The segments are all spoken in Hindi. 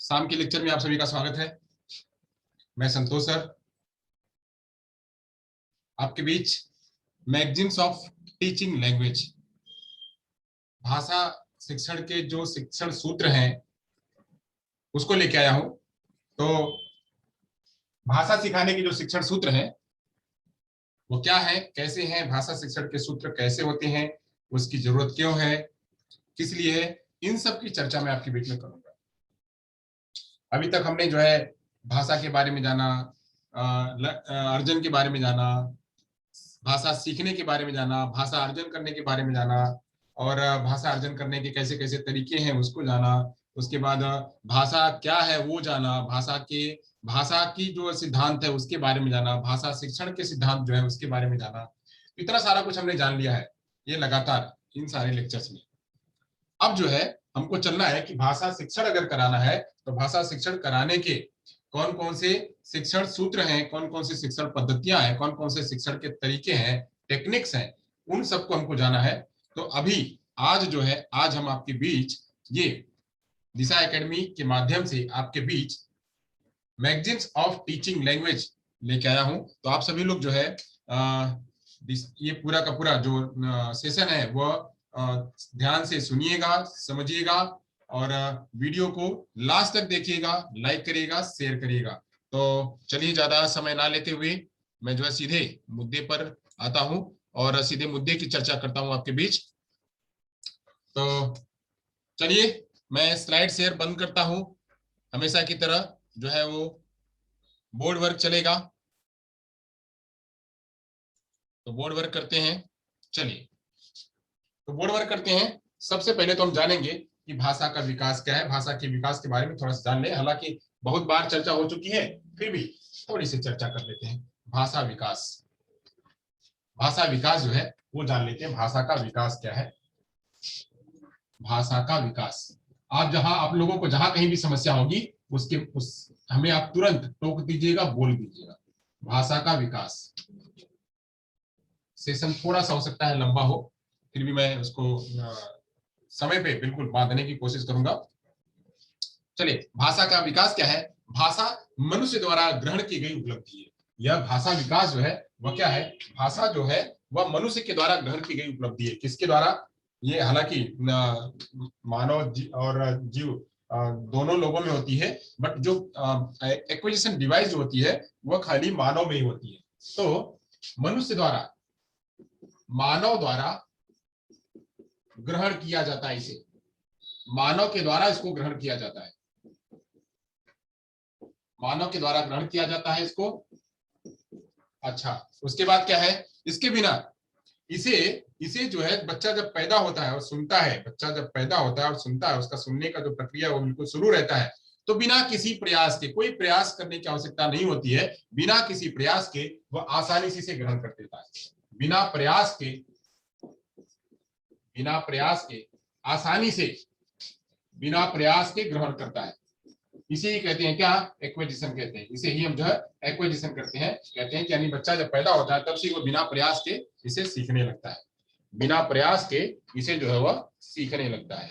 शाम के लेक्चर में आप सभी का स्वागत है। मैं संतोष सर आपके बीच मैगजीन्स ऑफ टीचिंग लैंग्वेज, भाषा शिक्षण के जो शिक्षण सूत्र हैं उसको लेके आया हूं। तो भाषा सिखाने के जो शिक्षण सूत्र हैं वो क्या है, कैसे हैं, भाषा शिक्षण के सूत्र कैसे होते हैं, उसकी जरूरत क्यों है, किस लिए है, इन सब की चर्चा मैं आपके बीच में करूंगा। अभी तक हमने जो है भाषा के बारे में जाना, अर्जन के बारे में जाना, भाषा सीखने के बारे में जाना, भाषा अर्जन करने के बारे में जाना, और भाषा अर्जन करने के कैसे कैसे तरीके हैं उसको जाना। उसके बाद भाषा क्या है वो जाना, भाषा की जो सिद्धांत है उसके बारे में जाना, भाषा शिक्षण के सिद्धांत जो है उसके बारे में जाना। इतना सारा कुछ हमने जान लिया है ये लगातार इन सारे लेक्चर्स में। अब जो है हमको चलना है कि भाषा शिक्षण अगर कराना है तो भाषा शिक्षण कराने के कौन कौन से शिक्षण सूत्र हैं, कौन कौन से शिक्षण पद्धतियां हैं, कौन कौन से शिक्षण के तरीके हैं, टेक्निक्स हैं, उन सबको हमको जाना है। तो अभी आज जो है आज हम आपके बीच ये दिशा एकेडमी के माध्यम से आपके बीच मैगजीन्स ऑफ टीचिंग लैंग्वेज लेके आया हूं। तो आप सभी लोग जो है ये पूरा का पूरा जो सेशन है वो ध्यान से सुनिएगा, समझिएगा और वीडियो को लास्ट तक देखिएगा, लाइक करिएगा, शेयर करिएगा। तो चलिए ज्यादा समय ना लेते हुए मैं जो है सीधे मुद्दे पर आता हूं और सीधे मुद्दे की चर्चा करता हूं आपके बीच। तो चलिए मैं स्लाइड शेयर बंद करता हूं। हमेशा की तरह जो है वो बोर्ड वर्क चलेगा, तो बोर्ड वर्क करते हैं। चलिए तो बोर्ड वर्क करते हैं। सबसे पहले तो हम जानेंगे कि भाषा का विकास क्या है। भाषा के विकास के बारे में थोड़ा सा जान लें, हालांकि बहुत बार चर्चा हो चुकी है, फिर भी थोड़ी सी चर्चा कर लेते हैं। भाषा विकास जो है वो जान लेते हैं। भाषा का विकास क्या है। भाषा का विकास, आप लोगों को जहां कहीं भी समस्या होगी हमें आप तुरंत टोक दीजिएगा, बोल दीजिएगा। भाषा का विकास। सेशन थोड़ा सा हो सकता है लंबा हो, फिर भी मैं उसको समय पे बिल्कुल बांधने की कोशिश करूंगा। चलिए भाषा का विकास क्या है। भाषा मनुष्य द्वारा ग्रहण की गई उपलब्धि है। यह भाषा विकास जो है वह क्या है, भाषा जो है वह मनुष्य के द्वारा ग्रहण की गई उपलब्धि है। किसके द्वारा? ये हालांकि मानव और जीव दोनों लोगों में होती है, बट जो एक्विजिशन डिवाइस जो होती है वह खाली मानव में ही होती है। तो मनुष्य द्वारा, मानव द्वारा ग्रहण किया जाता है, इसे मानव के द्वारा इसको ग्रहण किया जाता है, मानव के द्वारा ग्रहण किया जाता है इसको। अच्छा, उसके बाद क्या है, इसके बिना इसे जो है बच्चा जब पैदा होता है और सुनता है, बच्चा जब पैदा होता है और सुनता है, उसका सुनने का जो प्रक्रिया वो बिल्कुल शुरू रहता है। तो बिना किसी प्रयास के, कोई प्रयास करने की आवश्यकता नहीं होती है, बिना किसी प्रयास के वह आसानी से इसे ग्रहण कर देता है। बिना प्रयास के आसानी से, बिना प्रयास के ग्रहण करता है। इसे ही कहते हैं क्या, एक्विजिशन कहते हैं। इसे ही हम जो है एक्विजिशन करते हैं, कहते हैं कि यानी बच्चा जब पैदा होता है तब से वो बिना प्रयास के इसे सीखने लगता है। बिना प्रयास के इसे जो है वह सीखने लगता है,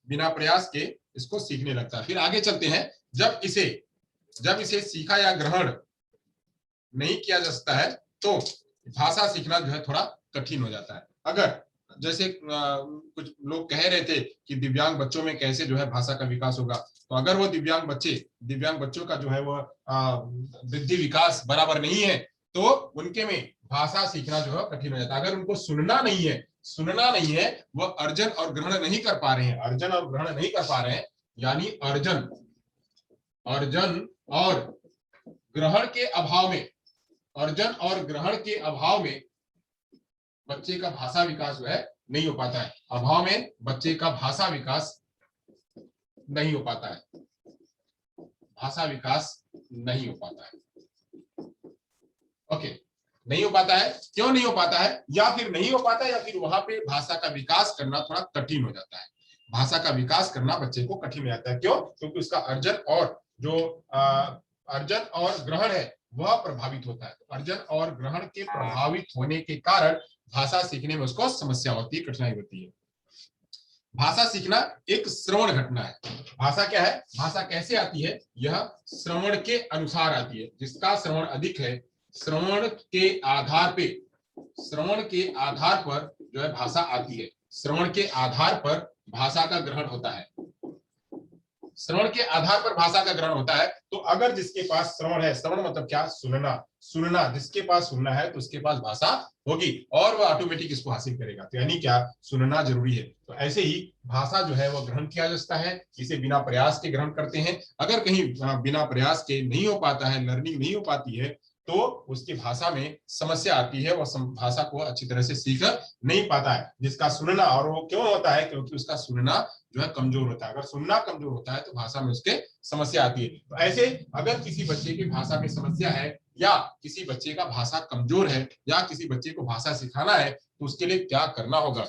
बिना प्रयास के इसको सीखने लगता है। फिर आगे चलते हैं। जब इसे सीखा या ग्रहण नहीं किया जा सकता है तो भाषा सीखना जो है थोड़ा कठिन हो जाता है। अगर जैसे कुछ लोग कह रहे थे कि दिव्यांग बच्चों में कैसे जो है भाषा का विकास होगा, तो अगर वो दिव्यांग बच्चों का जो है वो वृद्धि विकास बराबर नहीं है तो उनके में भाषा सीखना जो है कठिन हो जाता है। अगर उनको सुनना नहीं है, वो अर्जन और ग्रहण नहीं कर पा रहे हैं, यानी अर्जन और ग्रहण के अभाव में बच्चे का भाषा विकास जो है नहीं हो पाता है। अभाव में बच्चे का भाषा विकास नहीं हो पाता है, ओके, नहीं हो पाता है। क्यों नहीं हो पाता है, या फिर नहीं हो पाता है, या फिर वहां पे भाषा का विकास करना थोड़ा कठिन हो जाता है। भाषा का विकास करना बच्चे को कठिन हो जाता है। क्यों? क्योंकि उसका अर्जन और ग्रहण है वह प्रभावित होता है। अर्जन और ग्रहण के प्रभावित होने के कारण भाषा सीखने में उसको समस्या होती है, कठिनाई होती है। भाषा सीखना एक श्रवण घटना है। भाषा क्या है, भाषा कैसे आती है, यह श्रवण के अनुसार आती है। जिसका श्रवण अधिक है, श्रवण के आधार पे, श्रवण के आधार पर जो है भाषा आती है। श्रवण के आधार पर भाषा का ग्रहण होता है। श्रवण के आधार पर भाषा का ग्रहण होता है। तो अगर जिसके पास श्रवण है, श्रवण मतलब क्या, सुनना, सुनना, जिसके पास सुनना है तो उसके पास भाषा होगी और वह ऑटोमेटिक इसको हासिल करेगा। तो यानी क्या, सुनना जरूरी है। तो ऐसे ही भाषा जो है वह ग्रहण किया जा सकता है, इसे बिना प्रयास के ग्रहण करते हैं। अगर कहीं बिना प्रयास के नहीं हो पाता है, लर्निंग नहीं हो पाती है, तो उसकी भाषा में समस्या आती है, वह भाषा को अच्छी तरह से सीख नहीं पाता है। जिसका सुनना, और वो क्यों होता है, क्योंकि उसका सुनना जो है कमजोर होता है। अगर सुनना कमजोर होता है तो भाषा में उसके समस्या आती है। तो ऐसे अगर किसी बच्चे की भाषा में समस्या है, या किसी बच्चे का भाषा कमजोर है, या किसी बच्चे को भाषा सिखाना है, तो उसके लिए क्या करना होगा,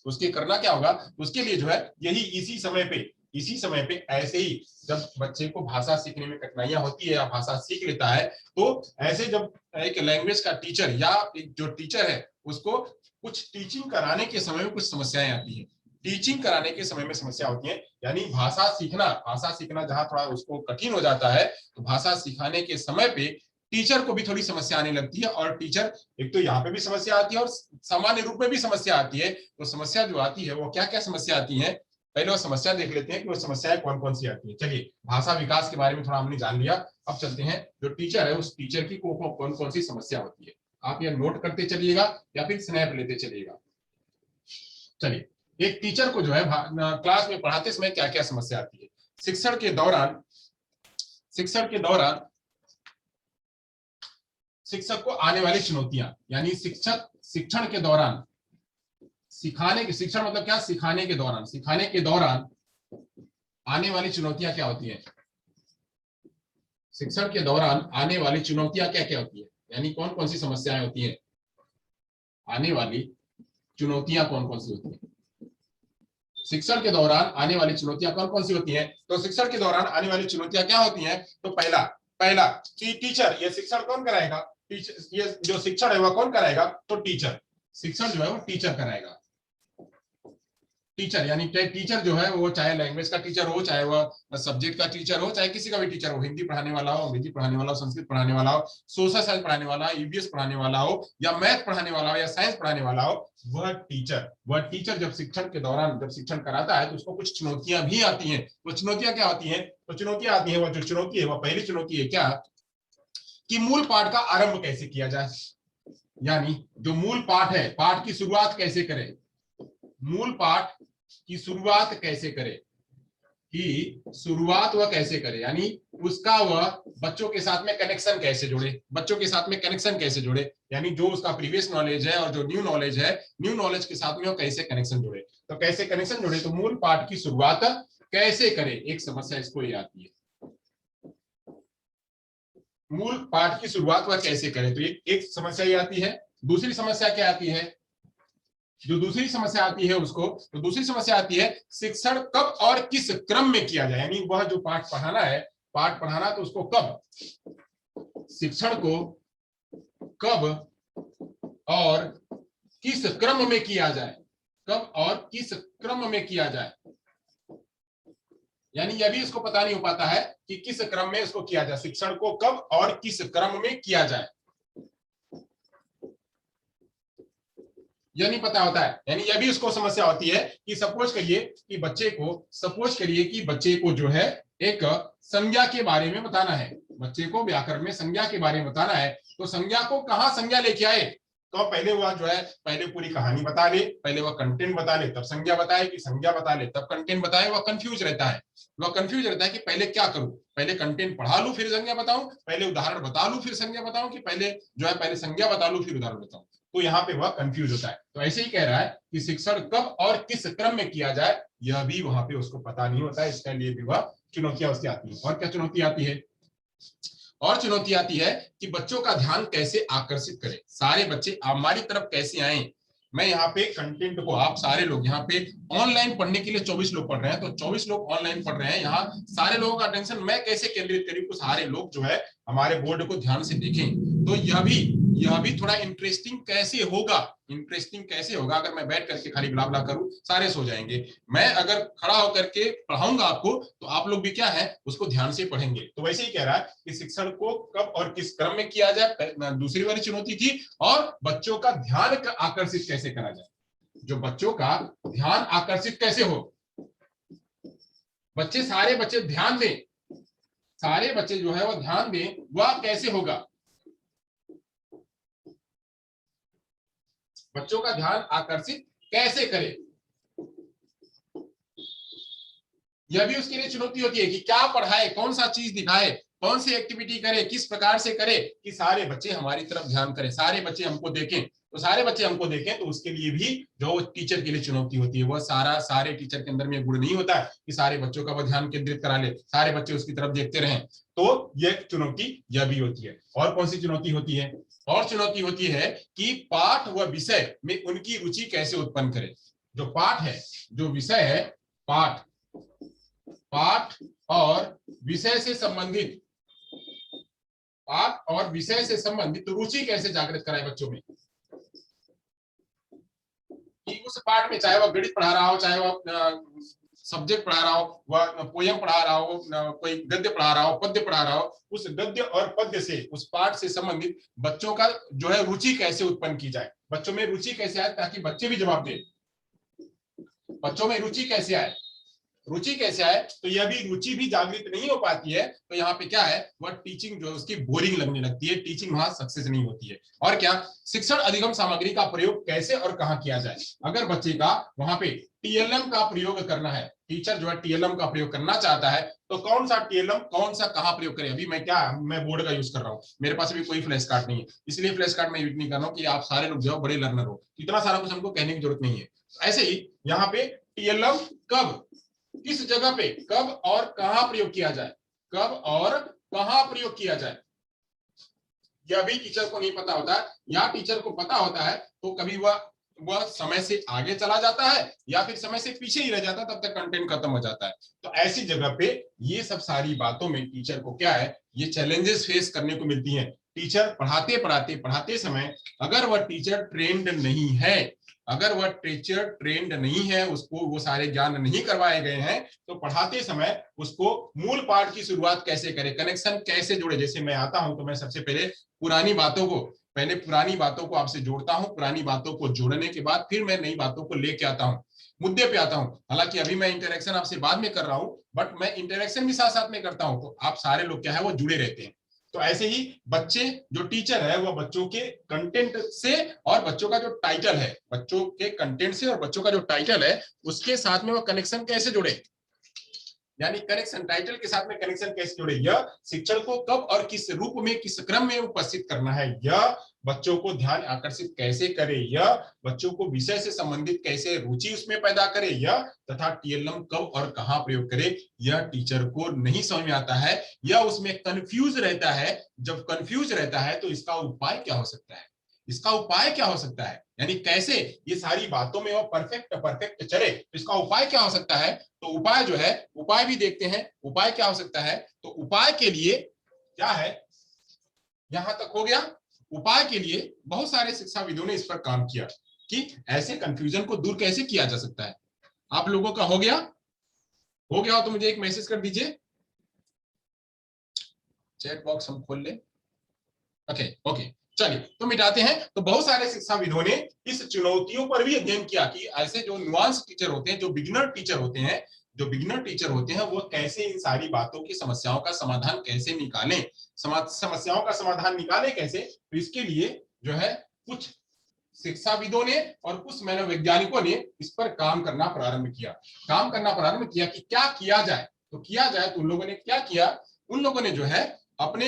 उसके करना क्या होगा, उसके लिए जो है यही इसी समय पे ऐसे ही जब बच्चे को भाषा सीखने में कठिनाइयां होती है या भाषा सीख लेता है, तो ऐसे जब एक लैंग्वेज का टीचर या एक जो टीचर है उसको कुछ टीचिंग कराने के समय में कुछ समस्याएं आती है। टीचिंग कराने के समय में समस्या होती है, यानी भाषा सीखना जहां थोड़ा उसको कठिन हो जाता है, तो भाषा सिखाने के समय पे टीचर को भी थोड़ी समस्या आने लगती है। और टीचर, एक तो यहाँ पे भी समस्या आती है और सामान्य रूप में भी समस्या आती है। तो समस्या जो आती है वो क्या क्या समस्या आती है, पहले वो समस्या देख लेते हैं कि वो समस्याएं कौन कौन सी आती है। चलिए, भाषा विकास के बारे में थोड़ा हमने जान लिया। अब चलते हैं, जो टीचर है उस टीचर की कौन कौन सी समस्या होती है। आप यह नोट करते चलिएगा या फिर स्नैप लेते चलिएगा। चलिए, एक टीचर को जो है क्लास में पढ़ाते समय क्या क्या समस्या आती है। शिक्षण के दौरान शिक्षक को आने वाली चुनौतियां, यानी शिक्षण के दौरान, शिक्षण मतलब क्या, सिखाने के दौरान आने वाली चुनौतियां क्या होती हैं। शिक्षण के दौरान आने वाली चुनौतियां क्या क्या होती है, यानी कौन कौन सी समस्याएं होती हैं, आने वाली चुनौतियां कौन कौन सी होती हैं। शिक्षण के दौरान आने वाली चुनौतियां कौन कौन सी होती हैं। तो शिक्षण के दौरान आने वाली चुनौतियां क्या होती हैं। तो पहला कि टीचर, ये शिक्षण कौन कराएगा, टीचर, ये जो शिक्षण है वह कौन कराएगा, तो टीचर, शिक्षण जो है वो टीचर कराएगा। टीचर यानी टीचर जो है वो चाहे लैंग्वेज का टीचर हो, चाहे वह सब्जेक्ट का टीचर हो, चाहे किसी का भी टीचर हो, हिंदी पढ़ाने वाला हो, अंग्रेजी पढ़ाने वाला हो, संस्कृत पढ़ाने वाला हो, सोशल साइंस पढ़ाने वाला, ईवीएस पढ़ाने वाला हो, या मैथ पढ़ाने वाला हो, या साइंस पढ़ाने वाला हो, वह टीचर जब शिक्षण के दौरान जब शिक्षण कराता है तो उसको कुछ चुनौतियां भी आती हैं। तो चुनौतियां क्या होती हैं, तो चुनौतियां आती है, वह जो चुनौती है वह पहली चुनौती है क्या, कि मूल पाठ का आरंभ कैसे किया जाए। यानी जो मूल पाठ है, पाठ की शुरुआत कैसे करें, मूल पाठ की शुरुआत कैसे करे, कि शुरुआत वह कैसे करे, यानी उसका वह बच्चों के साथ में कनेक्शन कैसे जोड़े, यानी जो उसका प्रीवियस नॉलेज है और जो न्यू नॉलेज है, न्यू नॉलेज के साथ में वो कैसे कनेक्शन जोड़े। तो कैसे कनेक्शन जोड़े, तो मूल पाठ की शुरुआत कैसे करे, एक समस्या इसको ये आती है, मूल पाठ की शुरुआत वह कैसे करे। तो एक समस्या ये आती है। दूसरी समस्या क्या आती है, जो दूसरी समस्या आती है उसको, तो दूसरी समस्या आती है शिक्षण कब और किस क्रम में किया जाए, यानी वह जो पाठ पढ़ाना तो उसको कब, शिक्षण को कब और किस क्रम में किया जाए, यानी यह भी इसको पता नहीं हो पाता है कि किस क्रम में इसको किया जाए, शिक्षण को कब और किस क्रम में किया जाए, यह नहीं पता होता है। यानी यह भी उसको समस्या होती है कि सपोज करिए कि बच्चे को जो है एक संज्ञा के बारे में बताना है, बच्चे को व्याकरण में संज्ञा के बारे में बताना है। तो संज्ञा को कहाँ संज्ञा लेके आए, तो पहले वह जो है पहले पूरी कहानी बता ले, पहले वह कंटेंट बता ले तब संज्ञा बताए, कि संज्ञा बता ले तब कंटेंट बताए। वह कंफ्यूज रहता है कि पहले क्या करूं, पहले कंटेंट पढ़ा लूं फिर संज्ञा बताऊं, पहले उदाहरण बता लूं फिर संज्ञा बताऊं, कि पहले संज्ञा बता लूं फिर उदाहरण बताऊं। तो यहाँ पे वह कंफ्यूज होता है। तो ऐसे ही कह रहा है कि शिक्षण कब और किस क्रम में किया जाए, यह भी वहां पे उसको पता नहीं होता है। इसके लिए भी वह चुनौतियां उसकी आती है। और क्या चुनौती आती है, और चुनौती आती है कि बच्चों का ध्यान कैसे आकर्षित करें, सारे बच्चे हमारी तरफ कैसे आए। मैं यहाँ पे कंटेंट को, आप सारे लोग यहाँ पे ऑनलाइन पढ़ने के लिए 24 लोग पढ़ रहे हैं, तो 24 लोग ऑनलाइन पढ़ रहे हैं, यहाँ सारे लोगों का अटेंशन मैं कैसे केंद्रित करूं, सारे लोग जो है हमारे बोर्ड को ध्यान से देखें। तो यह भी यह भी थोड़ा इंटरेस्टिंग कैसे होगा, इंटरेस्टिंग कैसे होगा अगर मैं बैठ करके खाली ब्ला ब्ला करूं, सारे सो जाएंगे। मैं अगर खड़ा होकर के पढ़ाऊंगा आपको तो आप लोग भी क्या है उसको ध्यान से पढ़ेंगे। तो वैसे ही कह रहा है कि शिक्षण को कब और किस क्रम में किया जाए, दूसरी वाली चुनौती थी, और बच्चों का ध्यान आकर्षित कैसे करा जाए, जो बच्चों का ध्यान आकर्षित कैसे हो, बच्चे सारे बच्चे ध्यान दें, सारे बच्चे जो है वो ध्यान दें, वह कैसे होगा, बच्चों का ध्यान आकर्षित कैसे करें। यह भी उसके लिए चुनौती होती है कि क्या पढ़ाए, कौन सा चीज दिखाए, कौन सी एक्टिविटी करे, किस प्रकार से करे कि सारे बच्चे हमारी तरफ ध्यान करें, सारे बच्चे हमको देखें। तो सारे बच्चे हमको देखें तो उसके लिए भी जो टीचर के लिए चुनौती होती है, वह सारे टीचर के अंदर में गुण नहीं होता है कि सारे बच्चों का वह ध्यान केंद्रित करा ले, सारे बच्चे उसकी तरफ देखते रहें। तो यह चुनौती यह भी होती है। और कौन सी चुनौती होती है, और चुनौती होती है कि पाठ व विषय में उनकी रुचि कैसे उत्पन्न करें। जो पाठ है, जो विषय है, पाठ और विषय से संबंधित, पाठ और विषय से संबंधित रुचि कैसे जागृत कराए बच्चों में, कि उस पाठ में चाहे वह गणित पढ़ा रहा हो, चाहे वह सब्जेक्ट पढ़ा रहा हो, वह पोयम पढ़ा रहा हो, कोई गद्य पढ़ा रहा हो, पद्य पढ़ा रहा हो, उस गद्य और पद्य से, उस पाठ से संबंधित बच्चों का जो है रुचि कैसे उत्पन्न की जाए, बच्चों में रुचि कैसे आए, ताकि बच्चे भी जवाब दें। बच्चों में रुचि कैसे आए, रुचि कैसे आए, तो यह भी रुचि भी जागृत नहीं हो पाती है, तो यहाँ पे क्या है, वह टीचिंग जो है उसकी बोरिंग लगने लगती है, टीचिंग वहां सक्सेस नहीं होती है। और क्या, शिक्षण अधिगम सामग्री का प्रयोग कैसे और कहाँ किया जाए। अगर बच्चे का वहां पे टीएलएम का प्रयोग करना है, टीचर जो है टीएलएम का प्रयोग करना चाहता है, तो कौन सा टीएलएम, कौन सा कहाँ प्रयोग करे। अभी मैं बोर्ड का यूज कर रहा हूँ, मेरे पास अभी कोई फ्लैश कार्ड नहीं है, इसलिए फ्लैश कार्ड मैं यूज नहीं कर रहा हूँ कि आप सारे लोग जो बड़े लर्नर हो, इतना सारा कुछ हमको कहने की जरूरत नहीं है। ऐसे ही यहाँ पे टीएलएम कब, किस जगह पे, कब और कहां प्रयोग किया जाए, कब और कहां प्रयोग किया जाए, यह भी टीचर को नहीं पता होता है। या टीचर को पता होता है तो कभी वह समय से आगे चला जाता है या फिर समय से पीछे ही रह जाता है, तब तक कंटेंट खत्म हो जाता है। तो ऐसी जगह पे ये सब सारी बातों में टीचर को क्या है, ये चैलेंजेस फेस करने को मिलती हैं। टीचर पढ़ाते समय अगर वह टीचर ट्रेंड नहीं है, अगर वह टीचर ट्रेंड नहीं है, उसको वो सारे ज्ञान नहीं करवाए गए हैं, तो पढ़ाते समय उसको मूल पाठ की शुरुआत कैसे करे, कनेक्शन कैसे जोड़े। जैसे मैं आता हूं तो मैं सबसे पहले पुरानी बातों को आपसे जोड़ता हूं, पुरानी बातों को जोड़ने के बाद फिर मैं नई बातों को लेके आता हूं, मुद्दे पे आता हूं। हालांकि अभी मैं इंटरेक्शन आपसे बाद में कर रहा हूं, बट मैं इंटरेक्शन भी साथ साथ में करता हूं, तो आप सारे लोग क्या है वो जुड़े रहते हैं। तो ऐसे ही बच्चे, जो टीचर है वह बच्चों के कंटेंट से और बच्चों का जो टाइटल है, बच्चों के कंटेंट से और बच्चों का जो टाइटल है उसके साथ में वो कनेक्शन कैसे जुड़े, यानी कनेक्शन, टाइटल के साथ में कनेक्शन कैसे जुड़े, यह शिक्षण को कब और किस रूप में, किस क्रम में उपस्थित करना है, यह बच्चों को ध्यान आकर्षित कैसे करे, यह बच्चों को विषय से संबंधित कैसे रुचि उसमें पैदा करे, यह तथा टीएलएम कब और कहां प्रयोग करे, यह टीचर को नहीं समझ में आता है, यह उसमें कंफ्यूज रहता है। जब कंफ्यूज रहता है तो इसका उपाय क्या हो सकता है, इसका उपाय क्या हो सकता है, यानी कैसे ये सारी बातों में वो परफेक्ट चले, तो इसका उपाय क्या हो सकता है। तो उपाय जो है, उपाय भी देखते हैं, उपाय क्या हो सकता है। तो उपाय के लिए क्या है, यहां तक हो गया। उपाय के लिए बहुत सारे शिक्षाविदों ने इस पर काम किया कि ऐसे कंफ्यूजन को दूर कैसे किया जा सकता है। आप लोगों का हो गया, हो गया हो तो मुझे एक मैसेज कर दीजिए, चैट बॉक्स हम खोल लें। ओके ओके, चलिए तो मिटाते हैं। तो बहुत सारे शिक्षाविदों ने इस चुनौतियों पर भी अध्ययन किया कि ऐसे जो नुआंस टीचर होते हैं, जो बिगिनर टीचर होते हैं, जो बिगिनर टीचर होते हैं वो कैसे इन सारी बातों की समस्याओं का समाधान कैसे निकालें, समस्याओं का समाधान निकालें कैसे। तो इसके लिए जो है कुछ शिक्षाविदों ने और कुछ मनोवैज्ञानिकों ने इस पर काम करना प्रारंभ किया कि क्या किया जाए। तो किया जाए तो उन लोगों ने क्या किया, उन लोगों ने जो है अपने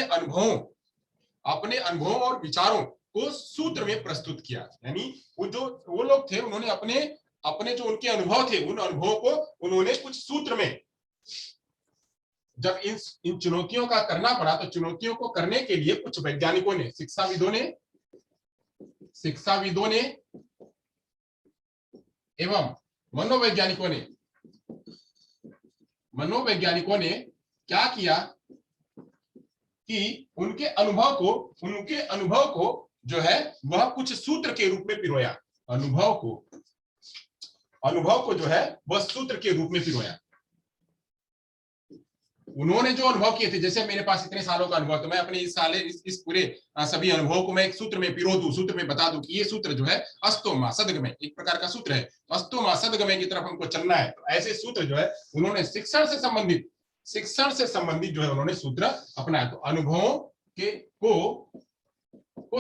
अनुभवों और विचारों को सूत्र में प्रस्तुत किया। यानी वो लोग थे, उन्होंने अपने जो उनके अनुभव थे, उन अनुभवों को उन्होंने कुछ सूत्र में, जब इन चुनौतियों का करना पड़ा तो चुनौतियों को करने के लिए कुछ वैज्ञानिकों ने, शिक्षाविदों ने एवं मनोवैज्ञानिकों ने क्या किया कि उनके अनुभव को जो है वह कुछ सूत्र के रूप में पिरोया, अनुभव को जो है वह सूत्र के रूप में पिरोया। उन्होंने जो अनुभव किए थे, जैसे मेरे पास इतने सालों का अनुभव, तो मैं अपने इस पूरे सभी अनुभव को मैं एक सूत्र में पिरो दूं, सूत्र में बता दूं कि ये सूत्र जो है अस्तो मा सदगमय एक प्रकार का सूत्र है, अस्तो मा सदगमय की तरफ हमको चलना है। तो ऐसे सूत्र जो है उन्होंने शिक्षण से संबंधित जो है उन्होंने सूत्र अपनाया। तो अनुभवों के को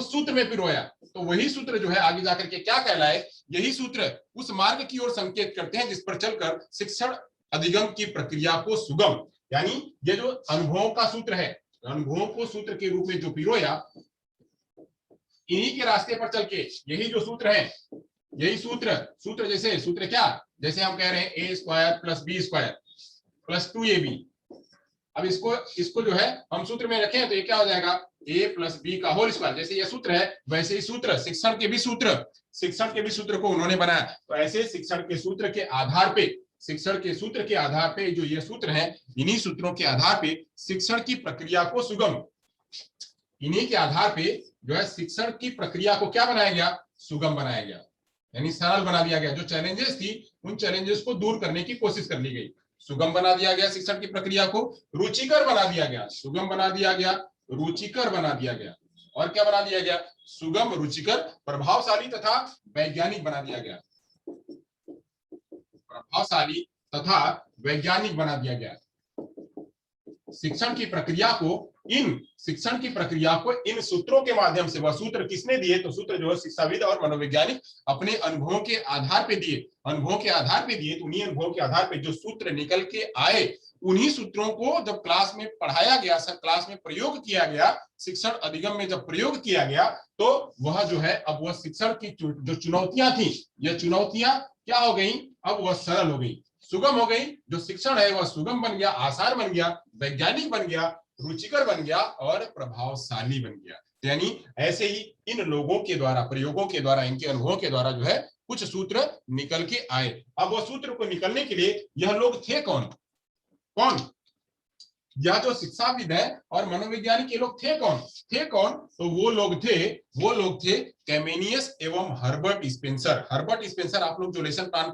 सूत्र में पिरोया। तो वही सूत्र जो है आगे जाकर के क्या कहलाए, यही सूत्र उस मार्ग की ओर संकेत करते हैं जिस पर चलकर शिक्षण अधिगम की प्रक्रिया को सुगम, यानी ये जो अनुभवों का सूत्र है, अनुभवों को सूत्र के रूप में जो पिरोया, इन्हीं के रास्ते पर चल के यही जो सूत्र है, यही सूत्र जैसे सूत्र क्या, जैसे हम कह रहे हैं a square plus b square plus 2ab। अब इसको जो है हम सूत्र में रखें तो ये क्या हो जाएगा, a प्लस बी का होल स्क्वायर। जैसे ये सूत्र है वैसे ही सूत्र शिक्षण के भी सूत्र को उन्होंने बनाया। तो ऐसे शिक्षण के सूत्र के आधार पे जो ये सूत्र है, इन्हीं सूत्रों के आधार पे शिक्षण की प्रक्रिया को सुगम, इन्हीं के आधार पे जो है शिक्षण की प्रक्रिया को क्या बनाया गया, सुगम बनाया गया, यानी सरल बना दिया गया। जो चैलेंजेस थी उन चैलेंजेस को दूर करने की कोशिश कर ली गई, सुगम बना दिया गया, शिक्षण की प्रक्रिया को रुचिकर बना दिया गया, सुगम बना दिया गया, रुचिकर बना दिया गया, और क्या बना दिया गया, सुगम, रुचिकर, प्रभावशाली तथा वैज्ञानिक बना दिया गया, प्रभावशाली तथा वैज्ञानिक बना दिया गया। शिक्षण की प्रक्रिया को इन सूत्रों के माध्यम से, वह सूत्र किसने दिए, तो सूत्र जो है शिक्षाविद और मनोवैज्ञानिक अपने अनुभवों के आधार पे दिए, तो उन्हीं अनुभवों के आधार पे जो सूत्र निकल के आए, उन्हीं सूत्रों को जब क्लास में पढ़ाया गया, क्लास में प्रयोग किया गया, शिक्षण अधिगम में जब प्रयोग किया गया, तो वह जो है अब वह शिक्षण की जो चुनौतियां थी, यह चुनौतियां क्या हो गई, अब वह सरल हो गई, सुगम हो गई। जो शिक्षण है वह सुगम बन गया, आसान बन गया, वैज्ञानिक बन गया, रुचिकर बन गया और प्रभावशाली बन गया। यानी ऐसे ही इन लोगों के द्वारा, प्रयोगों के द्वारा, इनके अनुभवों के द्वारा जो है कुछ सूत्र निकल के आए। अब वो सूत्र को निकलने के लिए यह लोग थे कौन, यह जो शिक्षाविद है और मनोवैज्ञानिक ये लोग थे कौन, तो वो लोग थे कैमेनियस एवं हर्बर्ट स्पेंसर। आप लोग जो लेसन प्लान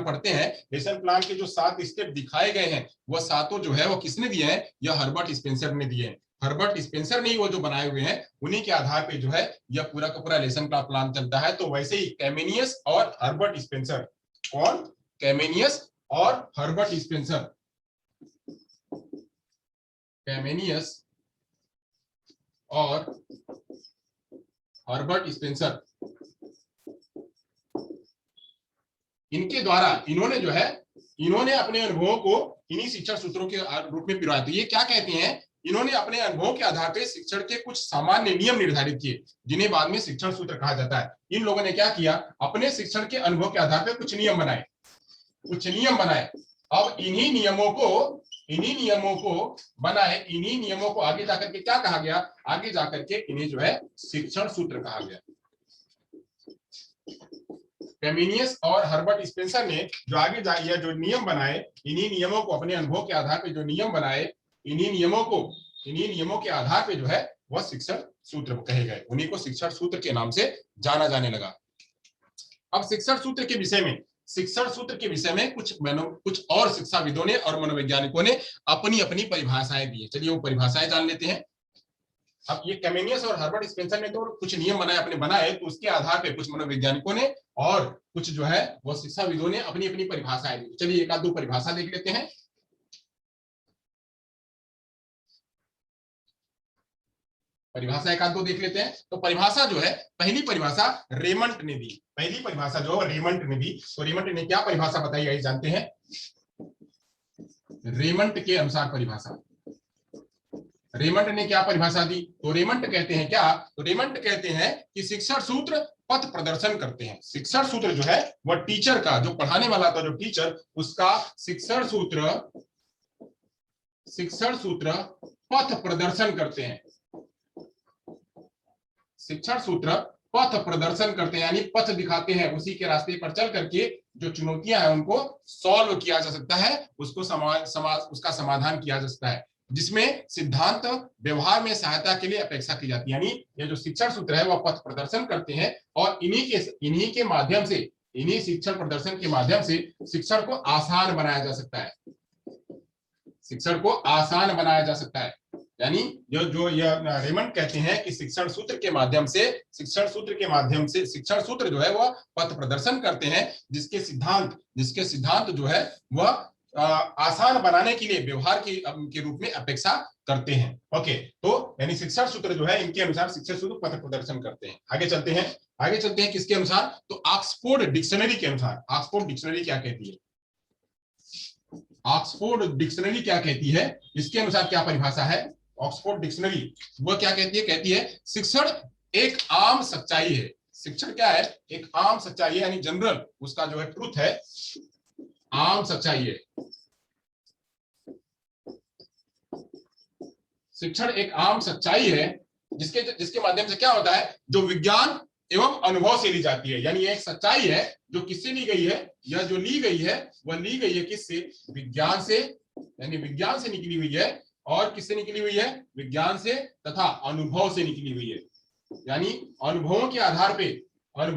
पढ़ते हैं, लेसन प्लान के जो 7 स्टेप दिखाए गए हैं, वह सातों जो है वो किसने दिए हैं, यह हर्बर्ट स्पेंसर ने दिए हैं। हर्बर्ट स्पेंसर ने वो जो बनाए हुए हैं, उन्हीं के आधार पे जो है यह पूरा का पूरा लेसन प्लान चलता है। तो वैसे ही कैमेनियस और हर्बर्ट स्पेंसर, कौन, कैमेनियस और हर्बर्ट स्पेंसर, कैमेनियस और हर्बर्ट स्पेंसर, इनके द्वारा इन्होंने अपने अनुभवों को इन्हीं शिक्षण सूत्रों के रूप में पिरोया। तो ये क्या कहते हैं, इन्होंने अपने अनुभवों के आधार पर शिक्षण के कुछ सामान्य नियम निर्धारित किए, जिन्हें बाद में शिक्षण सूत्र कहा जाता है। इन लोगों ने क्या किया, अपने शिक्षण के अनुभव के आधार पर कुछ नियम बनाए। अब इन्हीं नियमों को आगे जाकर के क्या कहा गया, आगे जाकर के इन्हें जो है शिक्षण सूत्र कहा गया। कैमेनियस और हर्बर्ट स्पेंसर ने जो आगे जाइए जो नियम बनाए, इन्हीं नियमों को अपने अनुभव के आधार पर जो नियम बनाए, इन्हीं नियमों के आधार पे जो है वह शिक्षण सूत्र कहे गए, उन्हीं को शिक्षण सूत्र के नाम से जाना जाने लगा। अब शिक्षण सूत्र के विषय में कुछ और शिक्षाविदों ने और मनोवैज्ञानिकों ने अपनी अपनी परिभाषाएं दी। चलिए वो परिभाषाएं जान लेते हैं। अब ये कैमेनियस और हर्बर्ट स्पेंसर ने तो कुछ नियम बनाए, तो उसके आधार पे कुछ मनोवैज्ञानिकों ने और कुछ जो है वो शिक्षाविदों ने अपनी अपनी परिभाषाएं दी। चलिए एक आध दो परिभाषा देख लेते हैं। तो परिभाषा जो है, पहली परिभाषा रेमंड ने दी। तो रेमंड ने क्या परिभाषा बताई है जानते हैं। रेमंड के अनुसार परिभाषा, रेमंड ने क्या परिभाषा दी, तो रेमंड कहते हैं क्या, तो रेमंड कहते हैं कि शिक्षण सूत्र पथ प्रदर्शन करते हैं। शिक्षण सूत्र जो है वह टीचर का, जो पढ़ाने वाला था, जो टीचर, उसका शिक्षण सूत्र पथ प्रदर्शन करते हैं। शिक्षण सूत्र पथ प्रदर्शन करते हैं, यानी पथ दिखाते हैं, उसी के रास्ते पर चल करके जो चुनौतियां हैं उनको सॉल्व किया जा सकता है, उसका समाधान किया जा सकता है। जिसमें सिद्धांत व्यवहार में सहायता के लिए अपेक्षा की जाती है। यानी ये जो शिक्षण सूत्र है वह पथ प्रदर्शन करते हैं और इन्हीं के माध्यम से, इन्हीं शिक्षण प्रदर्शन के माध्यम से शिक्षण को आसान बनाया जा सकता है, शिक्षण को आसान बनाया जा सकता है। यानी जो यह रेमंड कहते हैं कि शिक्षण सूत्र के माध्यम से, शिक्षण सूत्र जो है वह पथ प्रदर्शन करते हैं जिसके सिद्धांत जो है वह आसान बनाने के लिए व्यवहार के रूप में अपेक्षा करते हैं। ओके, तो यानी शिक्षण सूत्र जो है इनके अनुसार शिक्षण सूत्र पथ प्रदर्शन करते हैं। आगे चलते हैं किसके अनुसार, तो ऑक्सफोर्ड डिक्शनरी के अनुसार। ऑक्सफोर्ड डिक्शनरी क्या कहती है, ऑक्सफोर्ड डिक्शनरी क्या कहती है, इसके अनुसार क्या परिभाषा है ऑक्सफोर्ड डिक्शनरी, वह क्या कहती है, कहती है शिक्षण एक आम सच्चाई है। शिक्षण क्या है, एक आम सच्चाई है, यानी जनरल उसका जो है ट्रुथ है, आम सच्चाई है। शिक्षण एक आम सच्चाई है जिसके माध्यम से क्या होता है, जो विज्ञान एवं अनुभव से ली जाती है। यानी एक सच्चाई है जो किससे ली गई है, यह जो ली गई है वह ली गई है किससे, विज्ञान से, यानी विज्ञान से निकली हुई है। और किससे निकली हुई है, विज्ञान से तथा अनुभव से निकली हुई है। यानी अनुभवों के आधार पे और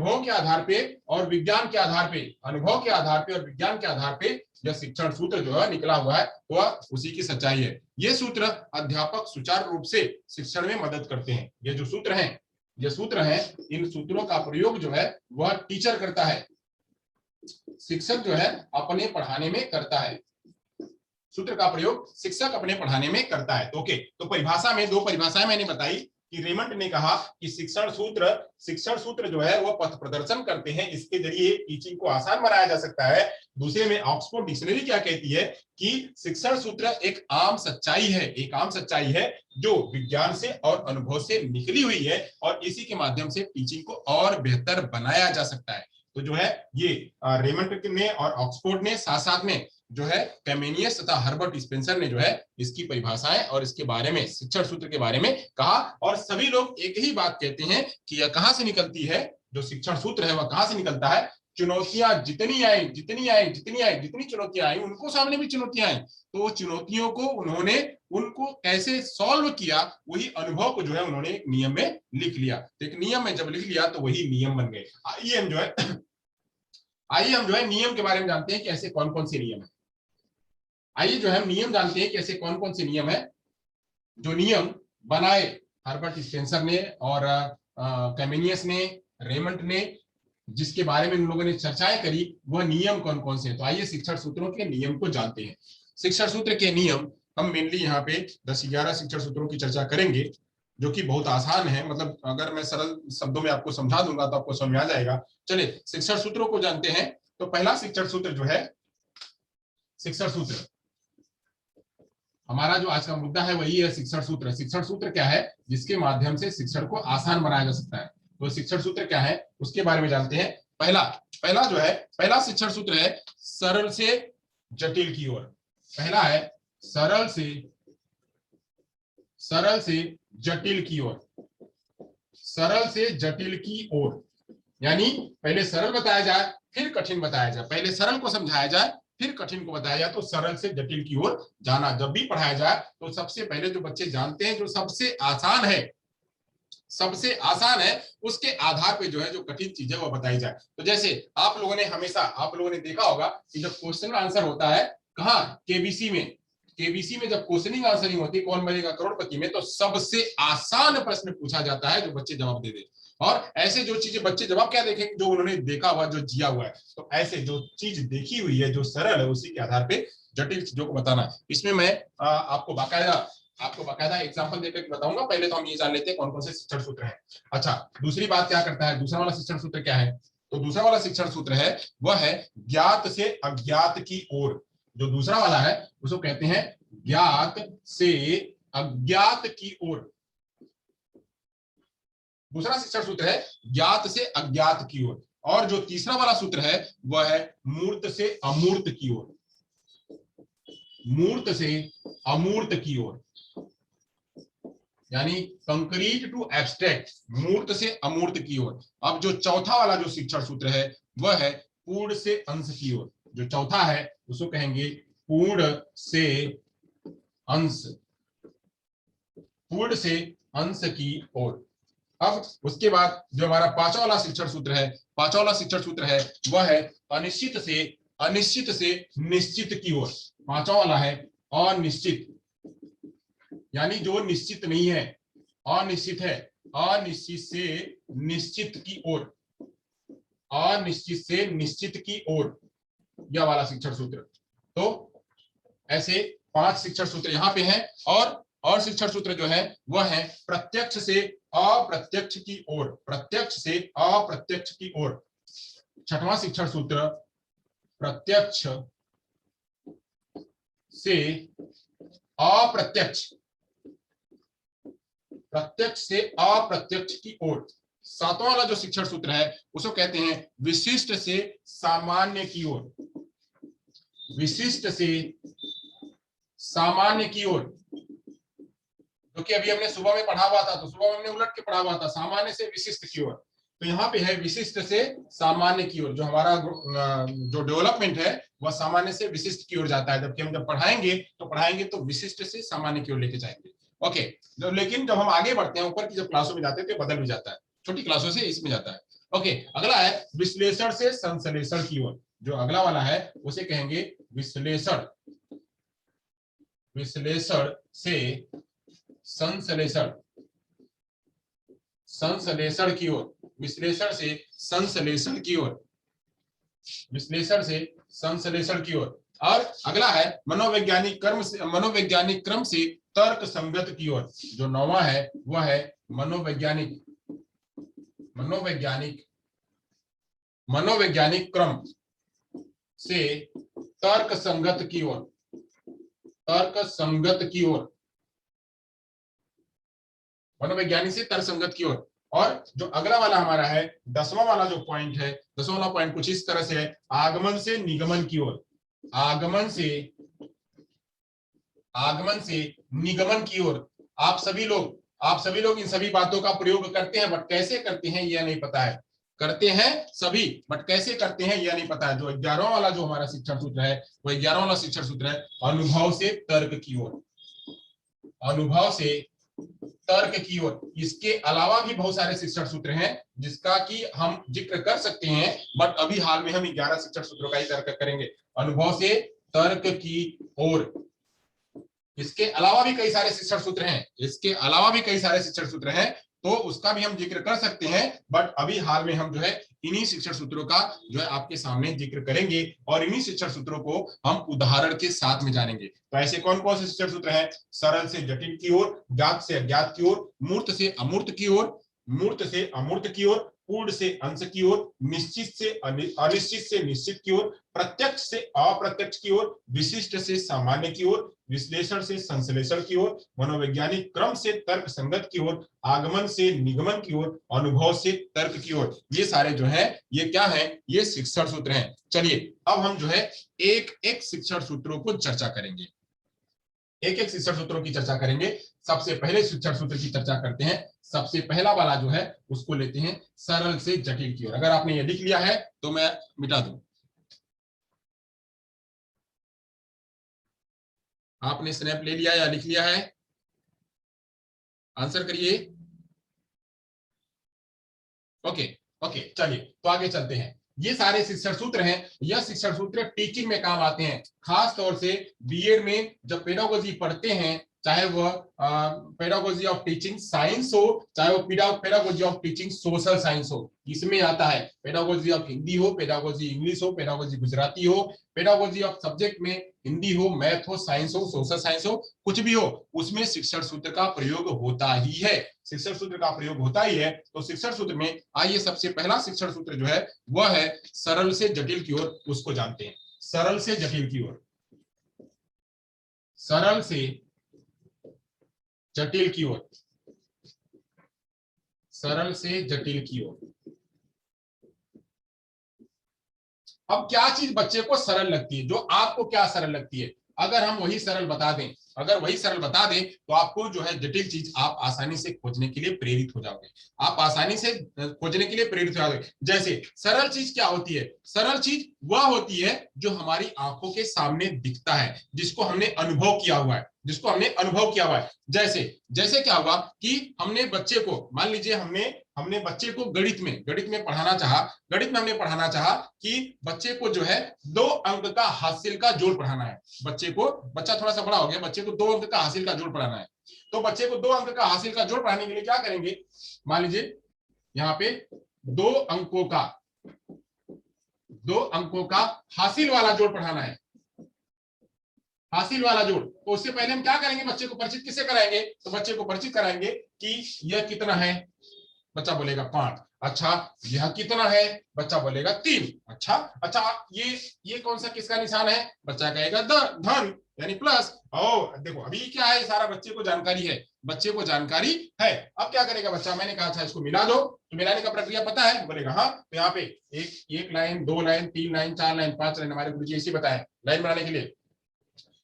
विज्ञान के आधार पे, अनुभव के आधार पे और विज्ञान के आधार पे यह शिक्षण सूत्र जो है निकला हुआ है वह उसी की सच्चाई है। ये सूत्र अध्यापक सुचारू रूप से शिक्षण में मदद करते हैं। ये जो सूत्र हैं, इन सूत्रों का प्रयोग जो है वह टीचर करता है, शिक्षक जो है अपने पढ़ाने में करता है। सूत्र का प्रयोग शिक्षक अपने पढ़ाने में करता है। तो ओके, तो परिभाषा में दो परिभाषाएं मैंने बताई कि रेमंड ने कहा कि शिक्षण सूत्र जो है वह पथ प्रदर्शन करते हैं, इसके जरिए टीचिंग को आसान बनाया जा सकता है। दूसरे में ऑक्सफोर्ड डिक्शनरी क्या कहती है कि शिक्षण सूत्र एक आम सच्चाई है जो विज्ञान से और अनुभव से निकली हुई है और इसी के माध्यम से टीचिंग को और बेहतर बनाया जा सकता है। तो जो है ये रेमंड ने और ऑक्सफोर्ड ने साथ साथ में जो है कैमेनियस तथा हर्बर्ट स्पेंसर ने जो है इसकी परिभाषाएं और इसके बारे में, शिक्षण सूत्र के बारे में कहा। और सभी लोग एक ही बात कहते हैं कि यह कहां से निकलती है, जो शिक्षण सूत्र है वह कहां से निकलता है, चुनौतियां जितनी चुनौतियां आई उनको सामने भी चुनौतियां आई, तो चुनौतियों को उनको कैसे सॉल्व किया, वही अनुभव को जो है उन्होंने एक नियम में लिख लिया। तो एक नियम में जब लिख लिया तो वही नियम बन गए। आइए हम जो है नियम के बारे में जानते हैं कि ऐसे कौन कौन से नियम है। आइए जो हम नियम जानते हैं कि ऐसे कौन कौन से नियम है, जो नियम बनाए हर्बर्ट स्पेंसर ने और कैमेनियस ने, रेमंड ने, जिसके बारे में उन लोगों ने चर्चाएं करी, वह नियम कौन कौन से हैं। तो आइए शिक्षण सूत्रों के नियम को जानते हैं। शिक्षण सूत्र के नियम हम मेनली यहाँ पे 10-11 शिक्षण सूत्रों की चर्चा करेंगे, जो कि बहुत आसान है। मतलब अगर मैं सरल शब्दों में आपको समझा दूंगा तो आपको समझ में आ जाएगा। चलिए शिक्षण सूत्रों को जानते हैं। तो पहला शिक्षण सूत्र जो है, शिक्षण सूत्र, हमारा जो आज का मुद्दा है वही है शिक्षण सूत्र। शिक्षण सूत्र क्या है, जिसके माध्यम से शिक्षण को आसान बनाया जा सकता है। तो शिक्षण सूत्र क्या है उसके बारे में जानते हैं। पहला शिक्षण सूत्र है सरल से जटिल की ओर। पहला है सरल से जटिल की ओर, सरल से जटिल की ओर। यानी पहले सरल बताया जाए फिर कठिन बताया जाए, पहले सरल को समझाया जाए फिर कठिन को बताया जाए। तो सरल से जटिल की ओर जाना, जब भी पढ़ाया जाए तो सबसे पहले जो बच्चे जानते हैं जो सबसे आसान है उसके आधार पे जो है जो कठिन चीज है वो बताई जाए। तो जैसे आप लोगों ने देखा होगा कि जब क्वेश्चन आंसर होता है कहाँ, केबीसी में जब क्वेश्चनिंग आंसरिंग होती है कौन बनेगा करोड़पति में, तो सबसे आसान प्रश्न पूछा जाता है जो बच्चे जवाब दे दे। और ऐसे जो चीजें बच्चे जवाब क्या देखेंगे, जो उन्होंने देखा हुआ, जो जिया हुआ है। तो ऐसे जो चीज देखी हुई है, जो सरल है, उसी के आधार पे जटिल चीजों को बताना है। इसमें मैं आपको बाकायदा एग्जांपल देकर बताऊंगा। पहले तो हम ये जान लेते हैं कौन कौन से शिक्षण सूत्र हैं। अच्छा, दूसरी बात क्या करता है, दूसरा वाला शिक्षण सूत्र क्या है, तो दूसरा वाला शिक्षण सूत्र है वह है ज्ञात से अज्ञात की ओर। जो दूसरा वाला है उसको कहते हैं ज्ञात से अज्ञात की ओर। दूसरा शिक्षण सूत्र है ज्ञात से अज्ञात की ओर। और जो तीसरा वाला सूत्र है वह है मूर्त से अमूर्त की ओर, मूर्त से अमूर्त की ओर। यानी कंक्रीट टू एब्स्ट्रैक्ट, मूर्त से अमूर्त की ओर। अब जो चौथा वाला जो शिक्षण सूत्र है वह है पूर्ण से अंश की ओर। जो चौथा है उसको कहेंगे पूर्ण से अंश। पूर्ण से अंश, यानी कंक्रीट टू एब्स्ट्रैक्ट, मूर्त से अमूर्त की ओर। यानी जो चौथा वाला जो शिक्षण सूत्र है वह है पूर्ण से अंश की ओर। जो चौथा है उसको कहेंगे पूर्ण से अंश की ओर। जो चौथा है उसको कहेंगे पूर्ण से अंश की ओर। पूर्ण से अंश की ओर। अब उसके बाद जो हमारा पांचवा वाला शिक्षण सूत्र है, पांचवा वाला शिक्षण सूत्र है वह है अनिश्चित से निश्चित की ओर। पांचवा वाला है अनिश्चित, यानी जो निश्चित नहीं है, अनिश्चित है, अनिश्चित से निश्चित की ओर, अनिश्चित से निश्चित की ओर, यह वाला शिक्षण सूत्र। तो ऐसे 5 शिक्षण सूत्र यहाँ पे हैं। और शिक्षण सूत्र जो है वह है प्रत्यक्ष से अप्रत्यक्ष की ओर, प्रत्यक्ष से अप्रत्यक्ष की ओर। छठवां शिक्षण सूत्र प्रत्यक्ष से अप्रत्यक्ष, प्रत्यक्ष से अप्रत्यक्ष की ओर। सातवां वाला जो शिक्षण सूत्र है उसको कहते हैं विशिष्ट से सामान्य की ओर, विशिष्ट से सामान्य की ओर। क्योंकि अभी हमने सुबह में पढ़ा हुआ था, तो सुबह में हमने उलट के पढ़ा हुआ था, सामान्य से विशिष्ट की ओर। तो यहाँ पे है विशिष्ट से सामान्य की ओर। जो हमारा जो डेवलपमेंट है वह सामान्य से विशिष्ट की ओर जाता है, जबकि हम जब पढ़ाएंगे तो विशिष्ट से सामान्य की ओर लेके जाएंगे। ओके, लेकिन जब हम आगे बढ़ते हैं, ऊपर की जब क्लासों में जाते हैं तो बदल भी जाता है, छोटी क्लासों से इसमें जाता है। ओके, अगला है विश्लेषण से संश्लेषण की ओर। जो अगला वाला है उसे कहेंगे विश्लेषण, विश्लेषण से संश्लेषण, संश्लेषण की ओर, विश्लेषण से संश्लेषण की ओर, विश्लेषण से संश्लेषण की ओर। और अगला है मनोवैज्ञानिक क्रम से तर्क संगत की ओर। जो नौवां है वह है मनोवैज्ञानिक क्रम से तर्क संगत की ओर, तर्क संगत की ओर, मनोवैज्ञानिक से तर्क संगत की ओर। और जो अगला वाला हमारा है 10वां वाला जो पॉइंट है, 10वां वाला पॉइंट कुछ इस तरह से है आगमन से निगमन की ओर, आगमन से निगमन की ओर। आप सभी लोग इन सभी बातों का प्रयोग करते हैं, बट कैसे करते हैं यह नहीं पता है। करते हैं सभी, बट कैसे करते हैं यह नहीं पता है। जो 11वां वाला जो हमारा शिक्षण सूत्र है वह 11वां वाला शिक्षण सूत्र है अनुभव से तर्क की ओर, अनुभव से तर्क की ओर। इसके अलावा भी बहुत सारे शिक्षण सूत्र हैं जिसका कि हम जिक्र कर सकते हैं, बट अभी हाल में हम 11 शिक्षण सूत्रों का ही तर्क करेंगे, अनुभव से तर्क की ओर। इसके अलावा भी कई सारे शिक्षण सूत्र हैं, इसके अलावा भी कई सारे शिक्षण सूत्र हैं, तो उसका भी हम जिक्र कर सकते हैं, बट अभी हाल में हम जो है इन्हीं शिक्षण सूत्रों का जो है आपके सामने जिक्र करेंगे और इन्हीं शिक्षण सूत्रों को हम उदाहरण के साथ में जानेंगे। तो ऐसे कौन कौन से शिक्षण सूत्र हैं? सरल से जटिल की ओर, ज्ञात से अज्ञात की ओर, मूर्त से अमूर्त की ओर, मूर्त से अमूर्त की ओर, पूर्ण से अंश की ओर, निश्चित से अनिश्चित से निश्चित की ओर, प्रत्यक्ष से अप्रत्यक्ष की ओर, विशिष्ट से सामान्य की ओर, विश्लेषण से संश्लेषण की ओर, मनोवैज्ञानिक क्रम से तर्क संगत की ओर, आगमन से निगमन की ओर, अनुभव से तर्क की ओर। ये सारे जो है ये क्या है? ये शिक्षण सूत्र हैं। चलिए अब हम जो है एक एक शिक्षण सूत्रों को चर्चा करेंगे, एक एक शिक्षण सूत्रों की चर्चा करेंगे। सबसे पहले शिक्षण सूत्र की चर्चा करते हैं। सबसे पहला वाला जो है उसको लेते हैं सरल से जटिल की ओर। अगर आपने ये लिख लिया है तो मैं मिटा दूं। आपने स्नैप ले लिया या लिख लिया है? आंसर करिए। ओके ओके, चलिए तो आगे चलते हैं। ये सारे शिक्षण सूत्र हैं, यह शिक्षण सूत्र टीचिंग में काम आते हैं। खास तौर से बीएड में जब पेडागोजी पढ़ते हैं, चाहे वह पेडागोजी ऑफ टीचिंग साइंस हो, चाहे वो pedagogy of teaching social science हो, इसमें आता है। पेडागोजी ऑफ हिंदी हो, पेडागोजी इंग्लिश हो, पेडागोजी गुजराती हो, पेडागोजी ऑफ सब्जेक्ट में हिंदी हो, मैथ हो, साइंस हो, सोशल साइंस हो, कुछ भी हो, उसमें शिक्षण सूत्र का प्रयोग होता ही है, शिक्षण सूत्र का प्रयोग होता ही है। तो शिक्षण सूत्र में आइए सबसे पहला शिक्षण सूत्र जो है वह है सरल से जटिल की ओर, उसको जानते हैं। सरल से जटिल की ओर, सरल से जटिल की ओर, सरल से जटिल की ओर। अब क्या चीज बच्चे को सरल लगती है? जो आपको क्या सरल लगती है? अगर हम वही सरल बता दें अगर वही सरल बता दे तो आपको जो है जटिल चीज आप आसानी से खोजने के लिए प्रेरित हो जाओगे, आप आसानी से खोजने के लिए प्रेरित हो जाओगे। जैसे सरल चीज क्या होती है? सरल चीज वह होती है जो हमारी आंखों के सामने दिखता है, जिसको हमने अनुभव किया हुआ है, जिसको हमने अनुभव किया हुआ है। जैसे जैसे क्या हुआ कि हमने बच्चे को, मान लीजिए हमने हमने बच्चे को गणित में पढ़ाना चाहा, गणित में हमने पढ़ाना चाहा कि बच्चे को जो है 2 अंक का हासिल का जोड़ पढ़ाना है। बच्चा थोड़ा सा बड़ा हो गया, बच्चे को 2 अंक का हासिल का जोड़ पढ़ाना है। तो बच्चे को 2 अंक का हासिल का जोड़ पढ़ाने के लिए क्या करेंगे? मान लीजिए यहाँ पे 2 अंकों का 2 अंकों का हासिल वाला जोड़ पढ़ाना है, हासिल वाला जोड़। तो उससे पहले हम क्या करेंगे? बच्चे को परिचित किससे कराएंगे? तो बच्चे को परिचित कराएंगे कि यह कितना है, बच्चा बोलेगा 5। अच्छा, यह कितना है? बच्चा बोलेगा 3। अच्छा अच्छा, ये कौन सा किसका निशान है? बच्चा कहेगा धन यानी प्लस। और देखो अभी क्या है, सारा बच्चे को जानकारी है, बच्चे को जानकारी है। अब क्या करेगा बच्चा? मैंने कहा था इसको मिला दो, तो मिलाने का प्रक्रिया पता है? बोलेगा हाँ। तो यहाँ पे एक line, 2 line, 3 line, 4 line, 5 line हमारे गुरुजी ऐसे बताए लाइन बनाने के लिए।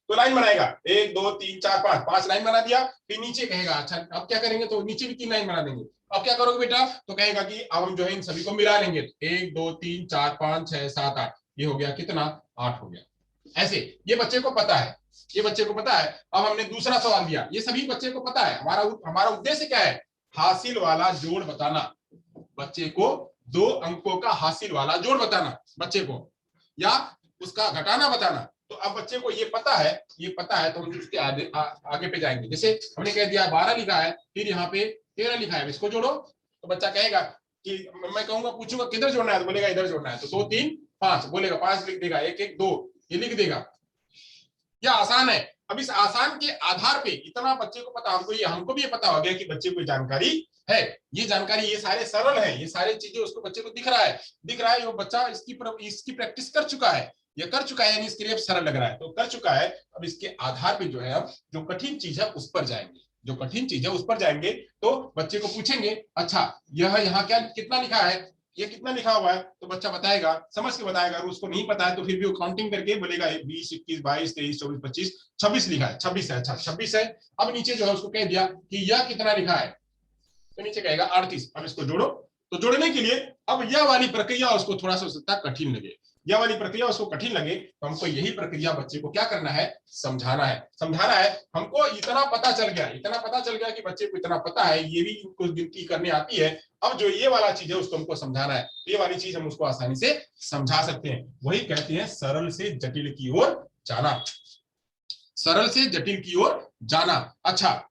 तो लाइन बनाएगा 1 2 3 4 5, 5 लाइन बना दिया। फिर नीचे कहेगा अच्छा अब क्या करेंगे? तो नीचे भी 3 लाइन बना देंगे। अब क्या करोगे बेटा? तो कहेगा कि अब हम जो है इन सभी को मिला लेंगे। 1 2 3 4 5 6 7 8, ये हो गया कितना? 8 हो गया। ऐसे ये बच्चे को पता है, ये बच्चे को पता है। अब हमने दूसरा सवाल दिया, ये सभी बच्चे को पता है। हमारा उद्देश्य क्या है? हासिल वाला जोड़ बताना, बच्चे को 2 अंकों का हासिल वाला जोड़ बताना बच्चे को, या उसका घटाना बताना। तो अब बच्चे को ये पता है, ये पता है, तो हम उसके आगे पे जाएंगे। जैसे हमने कह दिया 12 लिखा है, फिर यहाँ पे 13 लिखा है, इसको जोड़ो। तो बच्चा कहेगा कि मैं कहूंगा, पूछूंगा किधर जोड़ना है, तो बोलेगा इधर जोड़ना है। तो 2 3 5 बोलेगा, 5 लिख देगा, 1 1 2 ये लिख देगा। यह आसान है। अब इस आसान के आधार पे इतना बच्चे को पता, हमको भी ये पता हो गया कि बच्चे को जानकारी है। ये जानकारी, ये सारे सरल है, ये सारी चीजें उसको बच्चे को दिख रहा है, वो बच्चा इसकी प्रैक्टिस कर चुका है, ये कर चुका है, यानी इसके लिए सरल लग रहा है तो कर चुका है। अब इसके आधार पे जो है, अब जो कठिन चीज है उस पर जाएंगे, जो कठिन चीज है उस पर जाएंगे। तो बच्चे को पूछेंगे अच्छा यह यहाँ क्या कितना लिखा है, ये कितना लिखा हुआ है? तो बच्चा बताएगा, समझ के बताएगा। अगर उसको नहीं पता है तो फिर भी वो काउंटिंग करके बोलेगा 20 21 22 23 24 25 26 लिखा है, 26 है। अच्छा 26 है। अब नीचे जो है उसको कह दिया कि यह कितना लिखा है, तो नीचे कहेगा 38। अब इसको जोड़ो। तो जोड़ने के लिए अब यह वाली प्रक्रिया उसको थोड़ा सा हो सकता है कठिन लगे, यह वाली प्रक्रिया उसको कठिन लगे, तो हमको यही प्रक्रिया बच्चे को क्या करना है? समझाना है, समझाना है। हमको इतना पता चल गया कि बच्चे को इतना पता है, ये भी इनको गिनती करने आती है। अब जो ये वाला चीज है उसको हमको समझाना है, ये वाली चीज हम उसको आसानी से समझा सकते हैं। वही कहते हैं सरल से जटिल की ओर जाना, सरल से जटिल की ओर जाना। अच्छा,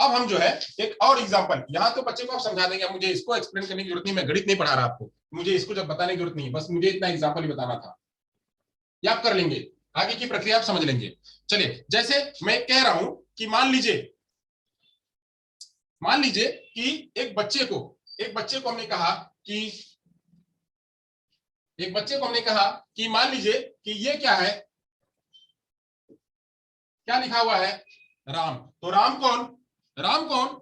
अब हम जो है एक और एग्जांपल, यहाँ तो बच्चे को आप समझा देंगे, मुझे इसको एक्सप्लेन करने की जरूरत नहीं, मैं गणित नहीं पढ़ा रहा आपको, मुझे इसको जब बताने की जरूरत नहीं, बस मुझे इतना एग्जांपल ही बताना था, ये आप कर लेंगे, आगे की प्रक्रिया आप समझ लेंगे। चलिए, जैसे मैं कह रहा हूं कि मान लीजिए कि एक बच्चे को हमने कहा कि मान लीजिए कि ये क्या है, क्या लिखा हुआ है? राम। तो राम कौन?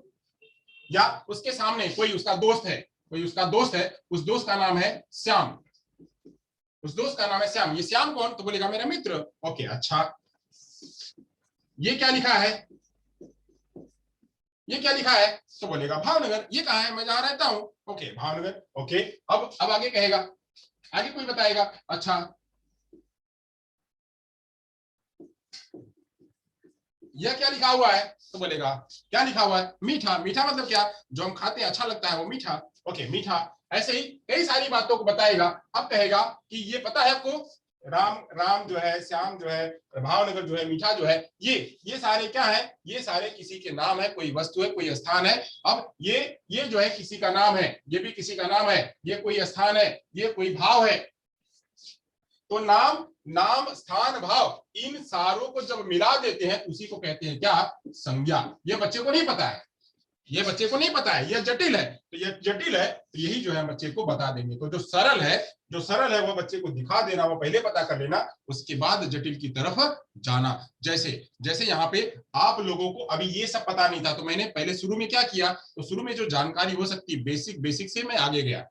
या उसके सामने कोई उसका दोस्त है, उस दोस्त का नाम है श्याम, ये श्याम कौन? तो बोलेगा मेरा मित्र। ओके, अच्छा ये क्या लिखा है? तो बोलेगा भावनगर। ये कहाँ है? मैं जहां रहता हूं। ओके, भावनगर। ओके, अब आगे कहेगा, आगे कोई बताएगा अच्छा यह क्या लिखा हुआ है? तो बोलेगा क्या लिखा हुआ है? मीठा। मीठा मतलब क्या? जो हम खाते हैं अच्छा लगता है वो मीठा। ओके, मीठा। ऐसे ही कई सारी बातों को बताएगा। अब कहेगा कि ये पता है आपको, राम जो है, श्याम जो है, भावनगर जो है, मीठा जो है, ये सारे क्या है? ये सारे किसी के नाम है, कोई वस्तु है, कोई स्थान है। अब ये जो है किसी का नाम है, ये भी किसी का नाम है, ये कोई स्थान है, ये कोई भाव है। तो नाम स्थान भाव इन सारों को जब मिला देते हैं उसी को कहते हैं क्या? संज्ञा। ये बच्चे को नहीं पता है, ये जटिल है। तो ये जटिल है, तो यही जो है बच्चे को बता देंगे। तो जो सरल है वो बच्चे को दिखा देना, वो पहले पता कर लेना, उसके बाद जटिल की तरफ जाना। जैसे यहाँ पे आप लोगों को अभी ये सब पता नहीं था, तो मैंने पहले शुरू में क्या किया? तो शुरू में जो जानकारी हो सकती बेसिक से मैं आगे गया,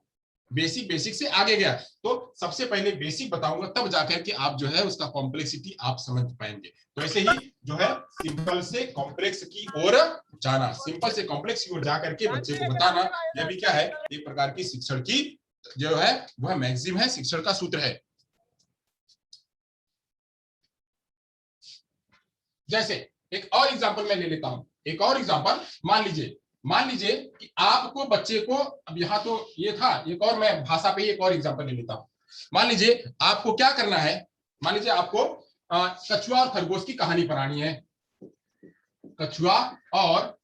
बेसिक से आगे गया। तो सबसे पहले बेसिक बताऊंगा, तब जाकर के आप जो है उसका कॉम्प्लेक्सिटी आप समझ पाएंगे। तो ऐसे ही जो है सिंपल से कॉम्प्लेक्स की ओर जाना, सिंपल से कॉम्प्लेक्स की ओर जाकर के बच्चे को बताना, यह भी क्या है, एक प्रकार की शिक्षण की जो है वह मैक्सिम है, शिक्षण का सूत्र है। जैसे एक और एग्जांपल मैं ले लेता हूं, एक और एग्जांपल मान लीजिए कि आपको बच्चे को, अब यहां तो ये था, एक और मैं भाषा पे एक और एग्जांपल ले लेता हूं। मान लीजिए आपको क्या करना है, मान लीजिए आपको कछुआ और खरगोश की कहानी पढ़ानी है, कछुआ और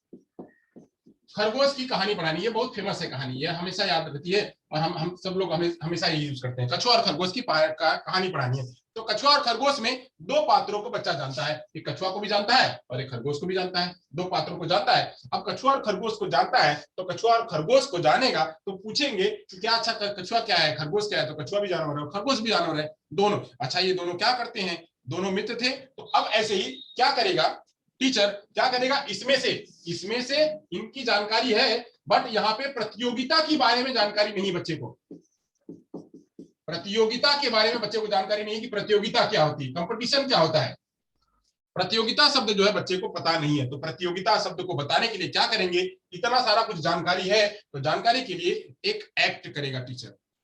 खरगोश की कहानी पढ़ानी है, बहुत फेमस है कहानी, ये हमेशा याद रहती है और हम सब लोग हमेशा ये यूज करते हैं। कछुआ और खरगोश की कहानी पढ़ानी है। तो कछुआ और खरगोश में दो पात्रों को बच्चा जानता है, एक कछुआ को भी जानता है और एक खरगोश को भी जानता है, दो पात्रों को जानता है। अब कछुआ और खरगोश को जानता है, तो कछुआ और खरगोश को जानेगा तो पूछेंगे कि क्या, अच्छा कछुआ क्या है, खरगोश क्या है, तो कछुआ भी जानवर है, खरगोश भी जानवर है, दोनों। अच्छा ये दोनों क्या करते हैं, दोनों मित्र थे। तो अब ऐसे ही क्या करेगा टीचर, क्या करेगा, इसमें से इनकी जानकारी है, बट यहाँ पे प्रतियोगिता के बारे में जानकारी नहीं बच्चे को, प्रतियोगिता के बारे में बच्चे को जानकारी नहीं कि प्रतियोगिता क्या होती है, कंपटीशन क्या होता है। प्रतियोगिता शब्द जो है बच्चे को पता नहीं है। तो प्रतियोगिता शब्द को बताने के लिए क्या करेंगे, इतना सारा कुछ जानकारी है, तो जानकारी के लिए एक एक्ट करेगा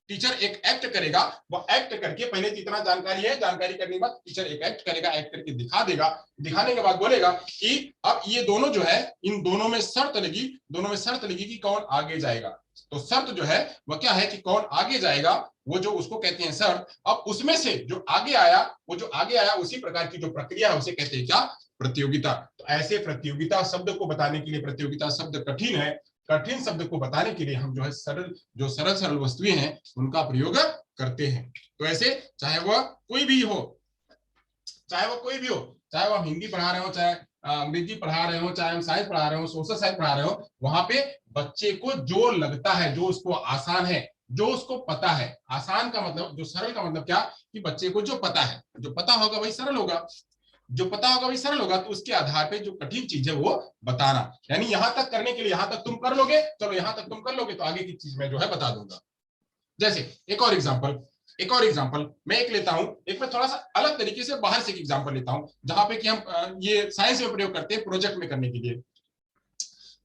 टीचर एक एक्ट करेगा। वो एक्ट करके, पहले तो इतना जानकारी है, जानकारी करने के बाद टीचर एक एक्ट करेगा, एक्ट करके दिखा देगा, दिखाने के बाद बोलेगा कि अब ये दोनों जो है, इन दोनों में शर्त लगी कि कौन आगे जाएगा। तो शर्त जो है वह क्या है कि कौन आगे जाएगा, वो जो उसको कहते हैं शर्त। अब उसमें से जो आगे आया, वो जो आगे आया उसी प्रकार की जो प्रक्रिया है उसे कहते हैं क्या, प्रतियोगिता। तो ऐसे प्रतियोगिता शब्द को बताने के लिए, प्रतियोगिता शब्द कठिन है, कठिन शब्द को बताने के लिए हम जो है सरल वस्तुएं हैं उनका प्रयोग करते हैं। तो ऐसे चाहे वह कोई भी हो, चाहे वो हम हिंदी पढ़ा रहे हो, चाहे अंग्रेजी पढ़ा रहे हो, चाहे हम साइंस पढ़ा रहे हो, सोशल साइंस पढ़ा रहे हो, वहां पे बच्चे को जो लगता है, जो उसको आसान है, जो उसको पता है, आसान का मतलब, जो सरल का मतलब क्या, कि बच्चे को जो पता है, जो पता होगा वही सरल होगा, जो पता होगा वही सरल होगा। तो उसके आधार पे जो कठिन चीज है वो बताना, यानी यहां तक करने के लिए, यहां तक तुम कर लोगे, चलो यहां तक तुम कर लोगे तो आगे की चीज मैं जो है बता दूंगा। जैसे एक और एग्जांपल मैं एक लेता हूं, एक मैं थोड़ा सा अलग तरीके से बाहर से एक एग्जांपल लेता हूं, जहां पे कि हम ये साइंस में प्रयोग करते हैं प्रोजेक्ट में करने के लिए।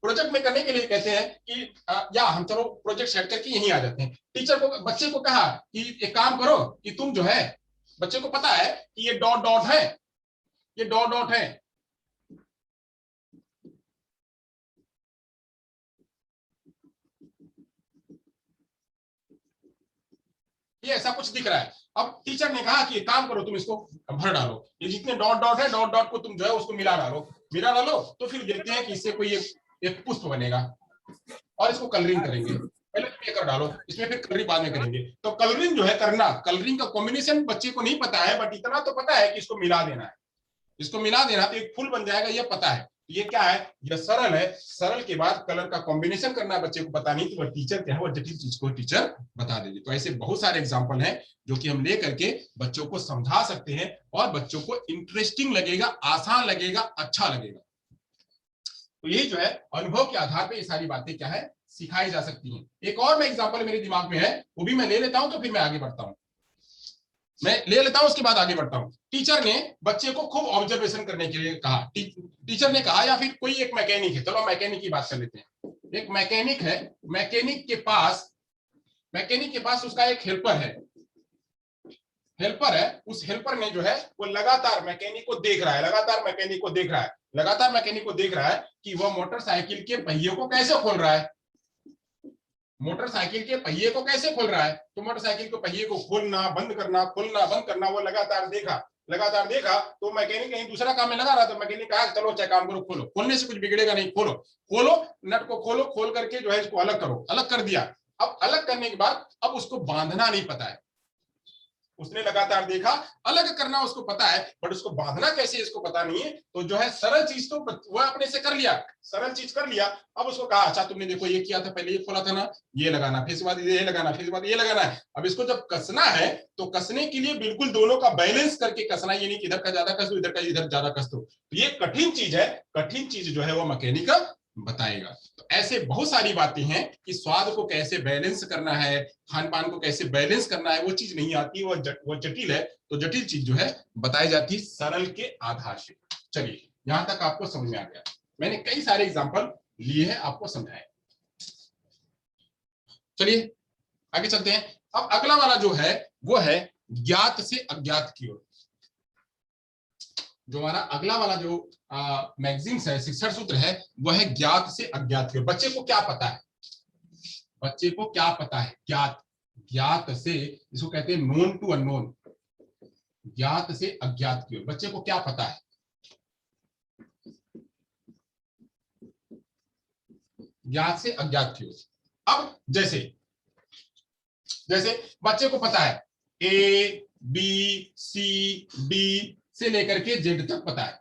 प्रोजेक्ट में करने के लिए कहते हैं कि या हम चलो प्रोजेक्ट सेट करके यहीं आ जाते हैं। टीचर को, बच्चे को कहा कि एक काम करो कि तुम जो है, बच्चे को पता है कि ये डॉट डॉट है, ये डॉट डॉट है, ये ऐसा कुछ दिख रहा है। अब टीचर ने कहा कि काम करो, तुम इसको भर डालो, ये जितने डॉट डॉट है, डॉट डॉट को तुम जो है उसको मिला डालो, तो फिर देखते हैं कि इससे कोई एक पुष्प बनेगा, और इसको कलरिंग करेंगे, पहले तुम ये कर डालो, इसमें फिर कलरिंग बाद में करेंगे। तो कलरिंग जो है करना, कलरिंग का कॉम्बिनेशन बच्चे को नहीं पता है, बट इतना तो पता है कि इसको मिला देना है, इसको मिला देना तो एक फूल बन जाएगा, ये पता है। ये क्या है, ये सरल है, सरल के बाद कलर का कॉम्बिनेशन करना बच्चे को पता नहीं, तो वह टीचर क्या है, वो जटिल चीज को टीचर बता देगी। तो ऐसे बहुत सारे एग्जांपल हैं जो कि हम ले करके बच्चों को समझा सकते हैं, और बच्चों को इंटरेस्टिंग लगेगा, आसान लगेगा, अच्छा लगेगा। तो यही जो है अनुभव के आधार पर ये सारी बातें क्या है, सिखाई जा सकती हैं। एक और मैं एग्जांपल मेरे दिमाग में है, वो भी मैं ले लेता हूं, तो फिर मैं आगे बढ़ता हूं, मैं ले लेता हूं, उसके बाद आगे बढ़ता हूं। टीचर ने बच्चे को खूब ऑब्जर्वेशन करने के लिए कहा, टीचर ने कहा, या फिर कोई एक मैकेनिक है, चलो मैकेनिक की बात कर लेते हैं। एक मैकेनिक है, मैकेनिक के पास उसका एक हेल्पर है, उस हेल्पर ने जो है वो लगातार मैकेनिक को देख रहा है, लगातार मैकेनिक को देख रहा है कि वह मोटरसाइकिल के पहिए को कैसे खोल रहा है, मोटरसाइकिल के पहिए को कैसे खोल रहा है। तो मोटरसाइकिल के पहिए को खोलना बंद करना वो लगातार देखा। तो मैकेनिक कहीं दूसरा काम में लगा रहा, तो मैकेनिक कहा चलो अच्छा काम करो, खोलने से कुछ बिगड़ेगा नहीं, खोलो नट को खोल करके जो है इसको अलग करो, अलग कर दिया। अब अलग करने के बाद अब उसको बांधना नहीं पता है, उसने लगातार देखा, अलग करना उसको पता है, बट उसको बांधना कैसे इसको पता नहीं है। तो जो है सरल चीज तो वो अपने से कर लिया, अब उसको कहा अच्छा तुमने देखो ये किया था, पहले ये खोला था ना, ये लगाना, फिर इसके बाद ये लगाना, फिर इसके बाद ये लगाना है। अब इसको जब कसना है तो कसने के लिए बिल्कुल दोनों का बैलेंस करके कसना, ये नहीं कि इधर का ज्यादा कस दो, इधर का इधर ज्यादा कस दो। तो ये कठिन चीज है, कठिन चीज जो है वो मैकेनिक बताएगा। तो ऐसे बहुत सारी बातें हैं कि स्वाद को कैसे बैलेंस करना है, खान पान को कैसे बैलेंस करना है, वो चीज नहीं आती, वो जटिल है। तो जटिल चीज जो है बताई जाती है सरल के आधार से। चलिए यहां तक आपको समझ में आ गया। मैंने कई सारे एग्जाम्पल लिए हैं, आपको समझाए। चलिए आगे चलते हैं। अब अगला वाला जो है वो है ज्ञात से अज्ञात की ओर। जो हमारा अगला वाला जो मैगजीन्स है, शिक्षण सूत्र है, वह है ज्ञात से अज्ञात की ओर। बच्चे को क्या पता है, बच्चे को क्या पता है, ज्ञात, ज्ञात से, इसको कहते हैं नोन टू अननोन। ज्ञात से अज्ञात की ओर बच्चे को क्या पता है, ज्ञात से अज्ञात की ओर। अब जैसे जैसे बच्चे को पता है ए बी सी डी से लेकर के जेड तक पता है,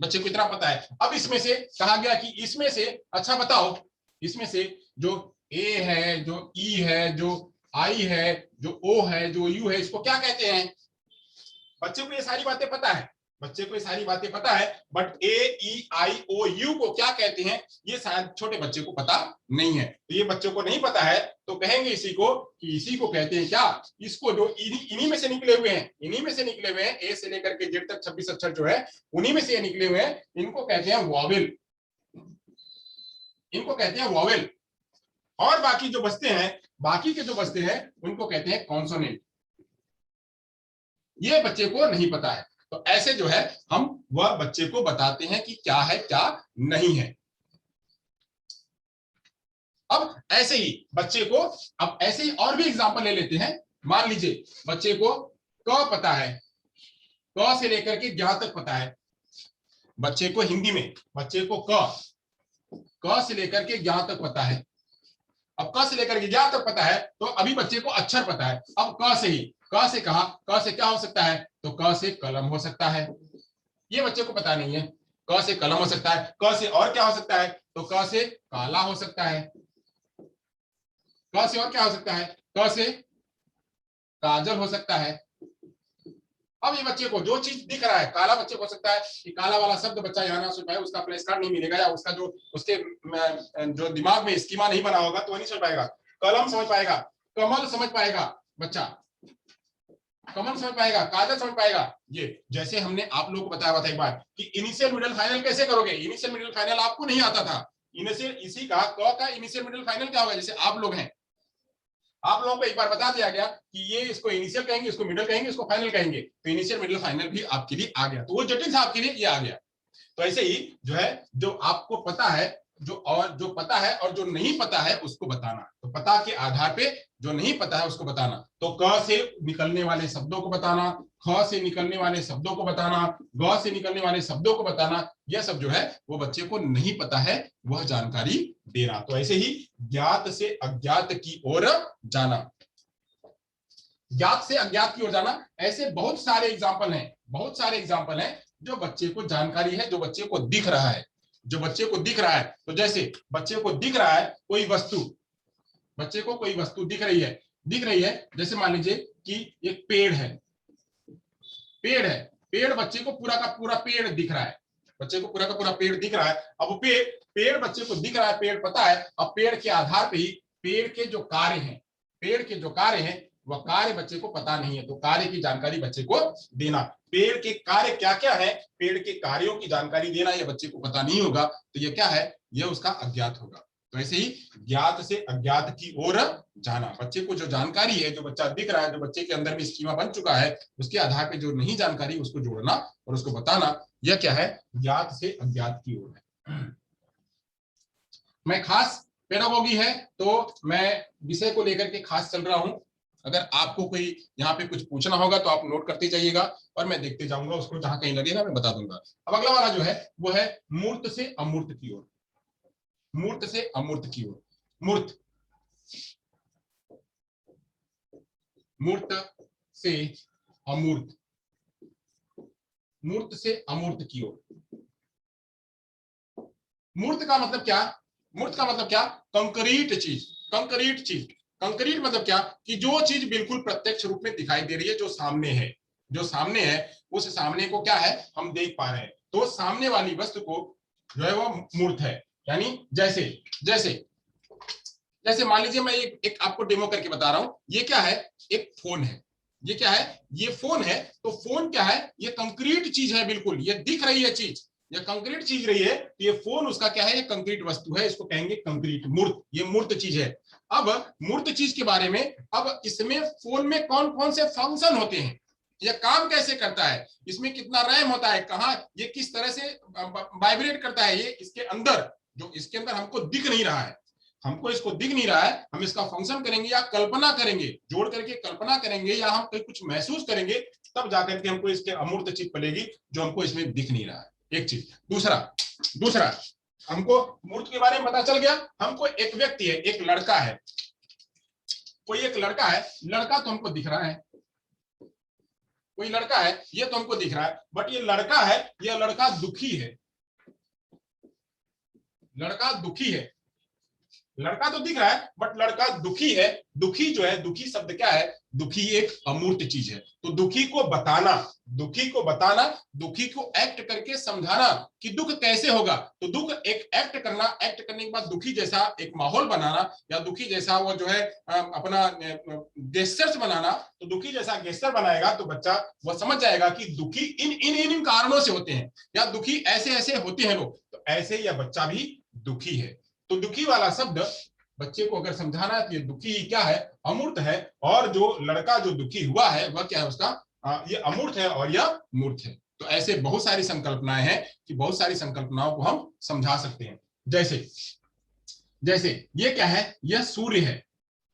बच्चे को इतना पता है। अब इसमें से कहा गया कि इसमें से अच्छा बताओ, इसमें से जो ए है, जो ई है, जो आई है, जो ओ है, जो यू है, इसको क्या कहते हैं। बच्चे को ये सारी बातें पता है, बच्चे को ये सारी बातें पता है, but A E I O you को क्या कहते हैं ये शायद छोटे बच्चे को पता नहीं है। तो ये बच्चों को नहीं पता है तो कहेंगे इसी को कि इसी को कहते हैं क्या, इसको जो इन्हीं में से निकले हुए हैं, इन्हीं में से निकले हुए हैं, ए से लेकर के जेड तक 26 अक्षर जो है उन्हीं में से ये निकले हुए हैं, इनको कहते हैं वॉवेल, इनको कहते हैं वॉवेल। और बाकी जो बचते हैं, बाकी के जो बचते हैं उनको कहते हैं कॉन्सोनेंट। ये बच्चे को नहीं पता है। तो ऐसे जो है हम वह बच्चे को बताते हैं कि क्या है क्या नहीं है। अब ऐसे ही बच्चे को, अब ऐसे ही और भी एग्जांपल ले लेते हैं। मान लीजिए बच्चे को क पता है, क से लेकर के ज्ञ तक पता है। बच्चे को हिंदी में, बच्चे को क से लेकर के ज्ञ तक पता है। अब क से लेकर के ज्ञ तक पता है तो अभी बच्चे को अक्षर पता है। अब क से ही, क से कहा, क से क्या हो सकता है, तो क से कलम हो सकता है, ये बच्चे को पता नहीं है। क से कलम हो सकता है, क से और क्या हो सकता है, तो क से काला हो सकता है, क से और क्या हो सकता है, क से काजल हो सकता है। अब ये बच्चे को जो चीज दिख रहा है, काला बच्चे को हो सकता है कि काला वाला शब्द बच्चा यहाँ ना समझ पाए, उसका फ्लैश कार्ड नहीं मिलेगा, या उसका जो उसके जो दिमाग में स्कीमा नहीं बना होगा तो वह नहीं समझ पाएगा। कलम समझ पाएगा, कमल समझ पाएगा बच्चा, कमल समझ पाएगा, काजल समझ पाएगा। ये जैसे हमने आप लोगों को बताया हुआ था एक बार कि इनिशियल मिडिल फाइनल कैसे करोगे। इनिशियल मिडिल फाइनल आपको नहीं आता था। इनिशियल, इसी का क का इनिशियल मिडिल फाइनल क्या होगा। जैसे आप लोग हैं, आप लोगों को एक बार बता दिया गया कि ये इसको इनिशियल कहेंगे, इसको मिडिल कहेंगे, इसको फाइनल कहेंगे, तो इनिशियल मिडिल फाइनल भी आपके लिए आ गया। तो वो जटिल था आपके लिए, ये आ गया। तो ऐसे ही जो है, जो आपको पता है, जो पता है और जो नहीं पता है उसको बताना। तो पता के आधार पे जो नहीं पता है उसको बताना। तो क से निकलने वाले शब्दों को बताना, ख से निकलने वाले शब्दों को बताना, ग से निकलने वाले शब्दों को बताना, यह सब जो है वो बच्चे को नहीं पता है, वह जानकारी देना। तो ऐसे ही ज्ञात से अज्ञात की ओर जाना, ज्ञात से अज्ञात की ओर जाना। ऐसे बहुत सारे एग्जाम्पल हैं, बहुत सारे एग्जाम्पल हैं जो बच्चे को जानकारी है, जो बच्चे को दिख रहा है, जो बच्चे को दिख रहा है। तो जैसे बच्चे को दिख रहा है कोई वस्तु, बच्चे को कोई वस्तु दिख रही है, दिख रही है। जैसे मान लीजिए कि एक पेड़ है, पेड़ है, पेड़ बच्चे को पूरा का पूरा पेड़ दिख रहा है, बच्चे को पूरा का पूरा पेड़ दिख रहा है। अब पेड़, पेड़ बच्चे को दिख रहा है, पेड़ पता है। अब पेड़ के आधार पे ही पेड़ के जो कार्य हैं, पेड़ के जो कार्य हैं वह कार्य बच्चे को पता नहीं है, तो कार्य की जानकारी बच्चे को देना। पेड़ के कार्य क्या क्या है, पेड़ के कार्यों की जानकारी देना, यह बच्चे को पता नहीं होगा, तो यह क्या है, यह उसका अज्ञात होगा। तो ऐसे ही ज्ञात से अज्ञात की ओर जाना। बच्चे को जो जानकारी है, जो बच्चा दिख रहा है, जो बच्चे के अंदर में स्कीमा बन चुका है, उसके आधार पे जो नहीं जानकारी उसको जोड़ना और उसको बताना, यह क्या है, ज्ञात से अज्ञात की ओर है। मैं खास पेडागोगी है तो मैं विषय को लेकर के खास चल रहा हूं। अगर आपको कोई यहाँ पे कुछ पूछना होगा तो आप नोट करते जाइएगा और मैं देखते जाऊंगा, उसको जहां कहीं लगेगा मैं बता दूंगा। अब अगला वाला जो है वो है मूर्त से अमूर्त की ओर, मूर्त से अमूर्त की ओर। मूर्त, मूर्त से अमूर्त, मूर्त से अमूर्त की ओर। मूर्त का मतलब क्या, मूर्त का मतलब क्या, कंक्रीट चीज, कंक्रीट चीज। कंक्रीट मतलब क्या कि जो चीज बिल्कुल प्रत्यक्ष रूप में दिखाई दे रही है, जो सामने है, जो सामने है, उस सामने को क्या है हम देख पा रहे हैं, तो सामने वाली वस्तु को जो है वो मूर्त है। यानी जैसे जैसे जैसे मान लीजिए मैं एक आपको डेमो करके बता रहा हूं। ये क्या है? एक फोन है। ये क्या है? ये फोन है। तो फोन क्या है? ये कंक्रीट चीज है, बिल्कुल ये दिख रही है चीज, ये कंक्रीट चीज रही है। तो ये फोन उसका क्या है? ये कंक्रीट वस्तु है, इसको कहेंगे कंक्रीट, मूर्त। ये मूर्त चीज है। अब मूर्त चीज के बारे में, अब इसमें फोन में कौन कौन से फंक्शन होते हैं, ये काम कैसे करता है, इसमें कितना रैम होता है, कहाँ ये किस तरह से वाइब्रेट करता है, ये इसके अंदर, जो इसके अंदर हमको दिख नहीं रहा है, हमको इसको दिख नहीं रहा है, हम इसका फंक्शन करेंगे या कल्पना करेंगे, जोड़ करके कल्पना करेंगे, या हम कहीं कुछ महसूस करेंगे, तब जाकर के हमको इसके अमूर्त चीज मिलेगी जो हमको इसमें दिख नहीं रहा है। एक चीज। दूसरा दूसरा हमको मूर्त के बारे में पता चल गया। हमको एक व्यक्ति है, एक लड़का है, कोई एक लड़का है, लड़का तो हमको दिख रहा है, कोई लड़का है, ये तो हमको दिख रहा है, बट ये लड़का है, ये लड़का दुखी है, लड़का दुखी है, लड़का तो दिख रहा है बट लड़का दुखी है। दुखी जो है, दुखी शब्द क्या है? दुखी एक अमूर्त चीज है। तो दुखी को बताना, दुखी को बताना, दुखी को एक्ट करके समझाना कि दुख कैसे होगा, तो दुख एक एक्ट करना, एक्ट करने के बाद दुखी जैसा एक माहौल बनाना, या दुखी जैसा वो जो है अपना गेस्चर्स बनाना। तो दुखी जैसा गेस्चर बनाएगा तो बच्चा वो समझ जाएगा कि दुखी इन इन इन कारणों से होते हैं, या दुखी ऐसे ऐसे होते हैं लोग, तो ऐसे यह बच्चा भी दुखी है। तो दुखी वाला शब्द बच्चे को अगर समझाना है तो ये दुखी क्या है? अमूर्त है। और जो लड़का जो दुखी हुआ है वह क्या है? उसका ये अमूर्त है और यह मूर्त है। तो ऐसे बहुत सारी संकल्पनाएं हैं कि बहुत सारी संकल्पनाओं को हम समझा सकते हैं। जैसे जैसे ये क्या है? यह सूर्य है,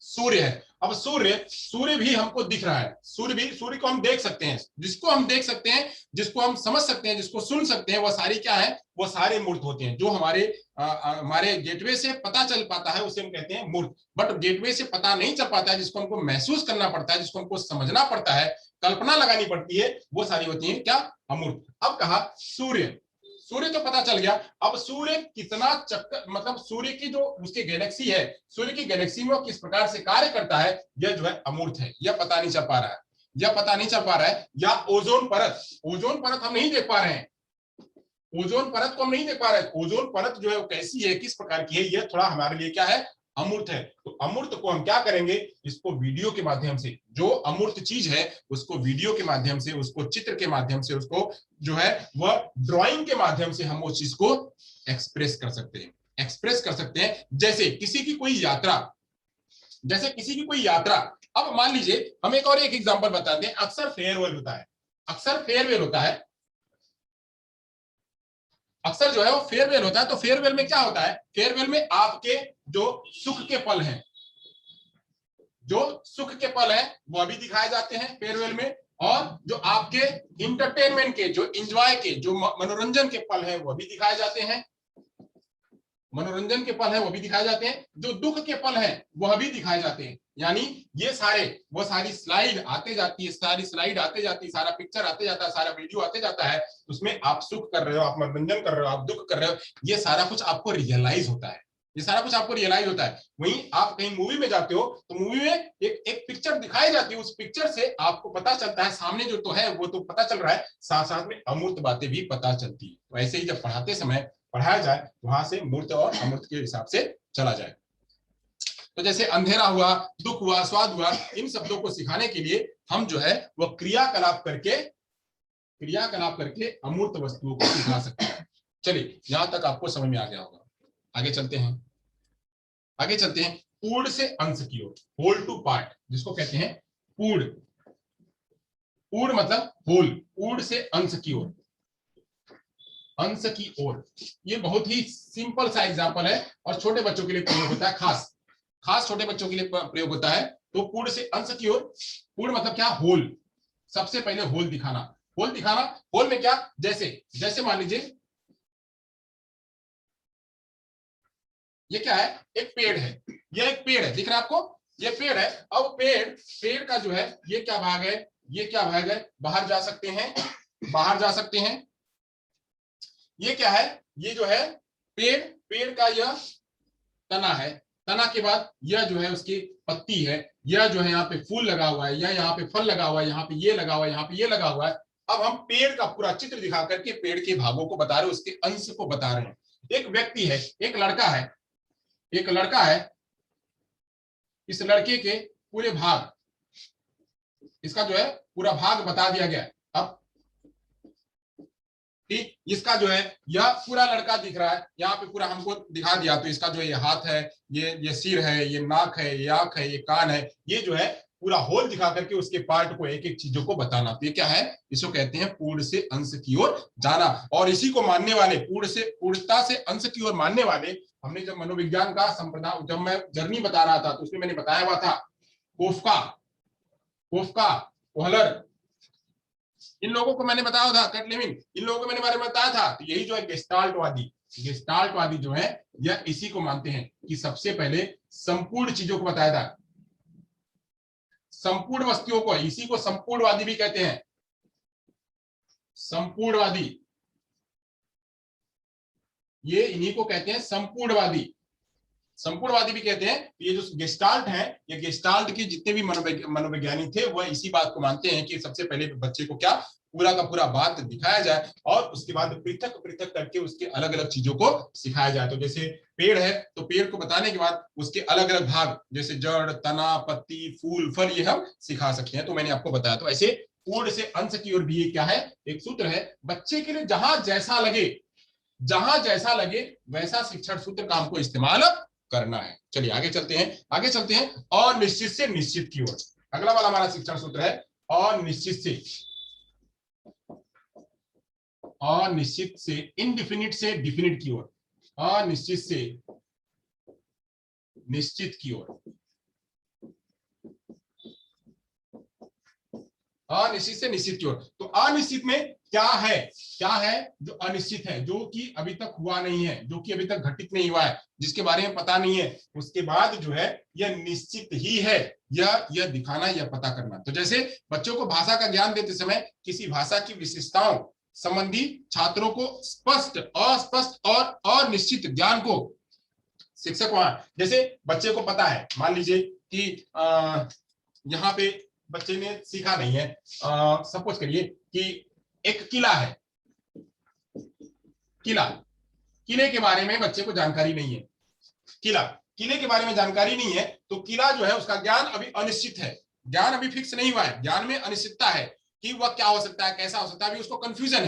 सूर्य है। अब सूर्य, सूर्य भी हमको दिख रहा है, सूर्य भी, सूर्य को हम देख सकते हैं, जिसको हम देख सकते हैं, जिसको हम समझ सकते हैं, जिसको सुन सकते हैं, वह सारी क्या है? वो सारे मूर्त होते हैं। जो हमारे गेटवे से पता चल पाता है उसे हम कहते हैं मूर्त। बट गेटवे से पता नहीं चल पाता है, जिसको हमको महसूस करना पड़ता है, जिसको हमको समझना पड़ता है, कल्पना लगानी पड़ती है, वो सारी होती है क्या? अमूर्त। अब कहा सूर्य, सूर्य तो पता चल गया। अब सूर्य कितना चक्कर, मतलब सूर्य की जो उसकी गैलेक्सी है, सूर्य की गैलेक्सी में वो किस प्रकार से कार्य करता है, यह जो है अमूर्त है, यह पता नहीं चल पा रहा है, यह पता नहीं चल पा रहा है। या ओजोन परत, ओजोन परत हम नहीं देख पा रहे हैं, ओजोन परत को हम नहीं देख पा रहे हैं। ओजोन परत जो है वो कैसी है, किस प्रकार की है, यह थोड़ा हमारे लिए क्या है? अमूर्त है। तो अमूर्त को हम क्या करेंगे? इसको वीडियो के माध्यम से, जो अमूर्त चीज है उसको वीडियो के माध्यम से, उसको चित्र के माध्यम से, उसको जो है वह ड्राइंग के माध्यम से हम उस चीज को एक्सप्रेस कर सकते हैं, एक्सप्रेस कर सकते हैं। जैसे किसी की कोई यात्रा, जैसे किसी की कोई यात्रा। अब मान लीजिए हम एक और एक एग्जांपल बताते हैं। अक्सर फेयरवेल होता है, अक्सर फेयरवेल होता है, अक्सर जो है वो फेयरवेल होता है। तो फेयरवेल में क्या होता है? फेयरवेल में आपके जो सुख के पल हैं, जो सुख के पल हैं वो भी दिखाए जाते हैं फेयरवेल में, और जो आपके इंटरटेनमेंट के, जो एंजॉय के, जो मनोरंजन के पल हैं वो भी दिखाए जाते हैं, मनोरंजन के पल हैं वो भी दिखाए जाते हैं, जो दुख के पल हैं वह भी दिखाए जाते हैं। यानी ये सारे, वो सारी स्लाइड आते जाती है, सारी स्लाइड आते जाती है, सारा पिक्चर आते जाता है, सारा वीडियो आते जाता है, उसमें आप सुख कर रहे हो, आप मनोरंजन कर रहे हो, आप दुख कर रहे हो, ये सारा कुछ आपको रियलाइज होता है, ये सारा कुछ आपको रियलाइज होता है। वहीं आप कहीं मूवी में जाते हो तो मूवी में एक पिक्चर दिखाई जाती है, उस पिक्चर से आपको पता चलता है, सामने जो तो है वो तो पता चल रहा है, साथ साथ में अमूर्त बातें भी पता चलती है। तो ऐसे ही जब पढ़ाते समय पढ़ाया जाए, वहां से मूर्त और अमूर्त के हिसाब से चला जाए। तो जैसे अंधेरा हुआ, दुख हुआ, स्वाद हुआ, इन शब्दों को सिखाने के लिए हम जो है वो क्रियाकलाप करके अमूर्त वस्तुओं को सिखा सकते हैं। चलिए यहां तक आपको समझ में आ गया होगा। आगे चलते हैं, आगे चलते हैं पूर्ण से अंश की ओर, होल टू पार्ट जिसको कहते हैं पूर्ण। पूर्ण मतलब होल, पूर्ण से अंश की ओर, अंश की ओर। ये बहुत ही सिंपल सा एग्जांपल है और छोटे बच्चों के लिए प्रयोग होता है, खास खास छोटे बच्चों के लिए प्रयोग होता है। तो पूर्ण से अंश की ओर, पूर्ण मतलब क्या? होल। सबसे पहले होल दिखाना, होल दिखाना। होल में क्या? जैसे जैसे मान लीजिए ये क्या है? एक पेड़ है, ये एक पेड़ है, दिख रहा है आपको? ये पेड़ है। अब पेड़ का जो है ये क्या भाग है? ये क्या भाग है? बाहर जा सकते हैं, बाहर जा सकते हैं। ये क्या है? ये जो है पेड़, पेड़ का यह तना है, तना के बाद यह जो है उसकी पत्ती है, यह जो है यहाँ पे फूल लगा हुआ है, या यहाँ पे फल लगा हुआ है, यहाँ पे ये लगा हुआ है, यहाँ पे ये लगा हुआ है। अब हम पेड़ का पूरा चित्र दिखा करके पेड़ के भागों को बता रहे हैं, उसके अंश को बता रहे हैं। एक व्यक्ति है, एक लड़का है, एक लड़का है, इस लड़के के पूरे भाग, इसका जो है पूरा भाग बता दिया गया है। अब ठीक, इसका जो है यह पूरा लड़का दिख रहा है, यहाँ पे पूरा हमको दिखा दिया, तो इसका जो ये हाथ है, ये सिर है, ये नाक है, ये आंख है, ये कान है, ये जो है पूरा होल दिखा करके उसके पार्ट को, एक एक चीजों को बताना। तो ये क्या है, इसको कहते हैं पूर्ण से अंश की ओर जाना। और इसी को मानने वाले, पूर्णता से अंश की ओर मानने वाले, हमने जब मनोविज्ञान का संप्रदाय, जब मैं जर्नी बता रहा था तो उसमें मैंने बताया हुआ था कोफका, कोहलर, इन लोगों को मैंने बताया था, कटलेविन, इन लोगों के मैंने बारे में बताया था। तो यही जो है गेस्टाल्टवादी जो है, यह इसी को मानते हैं कि सबसे पहले संपूर्ण चीजों को बताया था, संपूर्ण वस्तुओं को, इसी को संपूर्णवादी भी कहते हैं। संपूर्णवादी, ये इन्हीं को कहते हैं संपूर्णवादी, संपूर्णवादी भी कहते हैं। ये जो गेस्टाल्ट है, ये गेस्टाल्ट के जितने भी मनोवैज्ञानिक थे वह इसी बात को मानते हैं कि सबसे पहले बच्चे को क्या पूरा का पूरा बात दिखाया जाए और उसके बाद पृथक पृथक करके उसके अलग अलग चीजों को सिखाया जाए। तो जैसे पेड़ है, तो पेड़ को बताने के बाद उसके अलग अलग भाग, जैसे जड़, तना, पत्ती, फूल, फल, ये हम सिखा सकते हैं। तो मैंने आपको बताया। तो ऐसे पूर्ण से अंश की ओर भी ये क्या है, एक सूत्र है। बच्चे के लिए जहां जैसा लगे वैसा शिक्षण सूत्र का हमको इस्तेमाल करना है। चलिए आगे चलते हैं। और निश्चित से निश्चित की ओर, अगला वाला हमारा शिक्षण सूत्र है, और निश्चित से इनडिफिनिट से डिफिनिट की ओर, अनिश्चित से निश्चित की ओर, अनिश्चित से निश्चित की ओर। तो अनिश्चित में क्या है जो अनिश्चित है, जो कि अभी तक हुआ नहीं है, जो कि अभी तक घटित नहीं हुआ है, जिसके बारे में पता नहीं है, उसके बाद जो है यह निश्चित ही है, यह दिखाना, यह पता करना। तो जैसे बच्चों को भाषा का ज्ञान देते समय किसी भाषा की विशेषताओं संबंधी छात्रों को स्पष्ट, अस्पष्ट और अनिश्चित ज्ञान को शिक्षक वहां, जैसे बच्चे को पता है, मान लीजिए कि यहाँ पे बच्चे ने सीखा नहीं है, सपोज करिए कि एक किला है, किले के बारे में बच्चे को जानकारी नहीं है, किले के बारे में जानकारी नहीं है, तो किला जो है उसका ज्ञान अभी अनिश्चित है, ज्ञान अभी फिक्स नहीं हुआ है, ज्ञान में अनिश्चितता है कि वह क्या हो सकता है, कैसा हो सकता है, अभी उसको कंफ्यूजन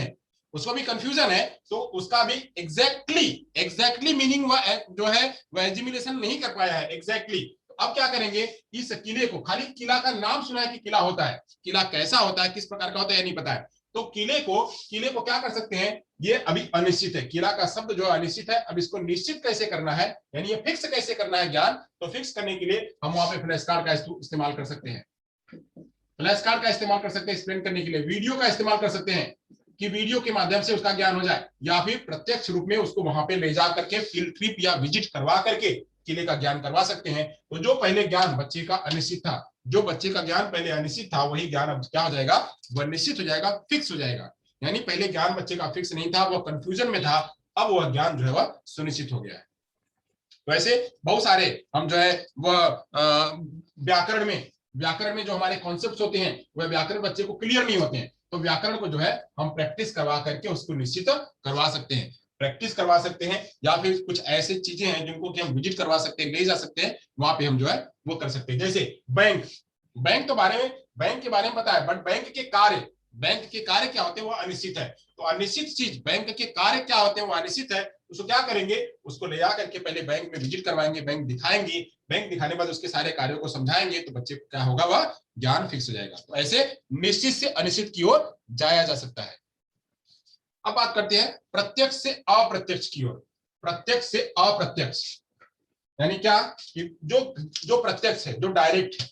है, तो उसका भी एग्जैक्टली मीनिंग वह जो है वह एजिमुलेशन नहीं कर पाया है एग्जैक्टली। अब क्या करेंगे, इस किले को, खाली किला का नाम सुना है कि किला होता है, किला कैसा होता है, किस प्रकार का होता है, नहीं पता है। तो किले को क्या कर सकते हैं, ये अभी अनिश्चित है, किला का शब्द जो अनिश्चित है, अब इसको निश्चित कैसे करना है, यानी ये फिक्स कैसे करना है ज्ञान, तो फिक्स करने के लिए हम वहां पे फ्लैश कार्ड का इस्तेमाल कर सकते हैं, एक्सप्लेन करने के लिए वीडियो का इस्तेमाल कर सकते हैं कि वीडियो के माध्यम से उसका ज्ञान हो जाए, या फिर प्रत्यक्ष रूप में उसको वहां पे ले जा करके फील्ड ट्रिप या विजिट करवा करके किले का ज्ञान करवा सकते हैं। तो जो पहले ज्ञान बच्चे का अनिश्चित था, वही ज्ञान अब क्या हो जाएगा, वह निश्चित हो जाएगा, फिक्स हो जाएगा। यानी पहले ज्ञान बच्चे का फिक्स नहीं था, वह कंफ्यूजन में था, अब वह ज्ञान जो है वह सुनिश्चित हो गया है। वैसे बहुत सारे हम जो है वह व्याकरण में जो हमारे कॉन्सेप्ट्स होते हैं, वह व्याकरण बच्चे को क्लियर नहीं होते हैं, तो व्याकरण को जो है हम प्रैक्टिस करवा करके उसको निश्चित करवा सकते हैं, या फिर कुछ ऐसे चीजें हैं जिनको कि हम विजिट करवा सकते हैं, ले जा सकते हैं, वहां पे हम जो है वो कर सकते हैं। जैसे बैंक के बारे में पता है, बट बैंक के कार्य क्या होते हैं वो अनिश्चित है। तो अनिश्चित चीज, बैंक के कार्य क्या होते हैं वो अनिश्चित है, उसको क्या करेंगे, उसको ले जाकर के पहले बैंक में विजिट करवाएंगे, बैंक दिखाएंगे, बैंक दिखाने के बाद उसके सारे कार्यों को समझाएंगे, तो बच्चे को क्या होगा, वह ज्ञान फिक्स हो जाएगा। तो ऐसे निश्चित से अनिश्चित की ओर जाया जा सकता है। अब बात करते हैं प्रत्यक्ष से अप्रत्यक्ष की ओर। प्रत्यक्ष से अप्रत्यक्ष यानी क्या, कि जो प्रत्यक्ष है, जो डायरेक्ट है,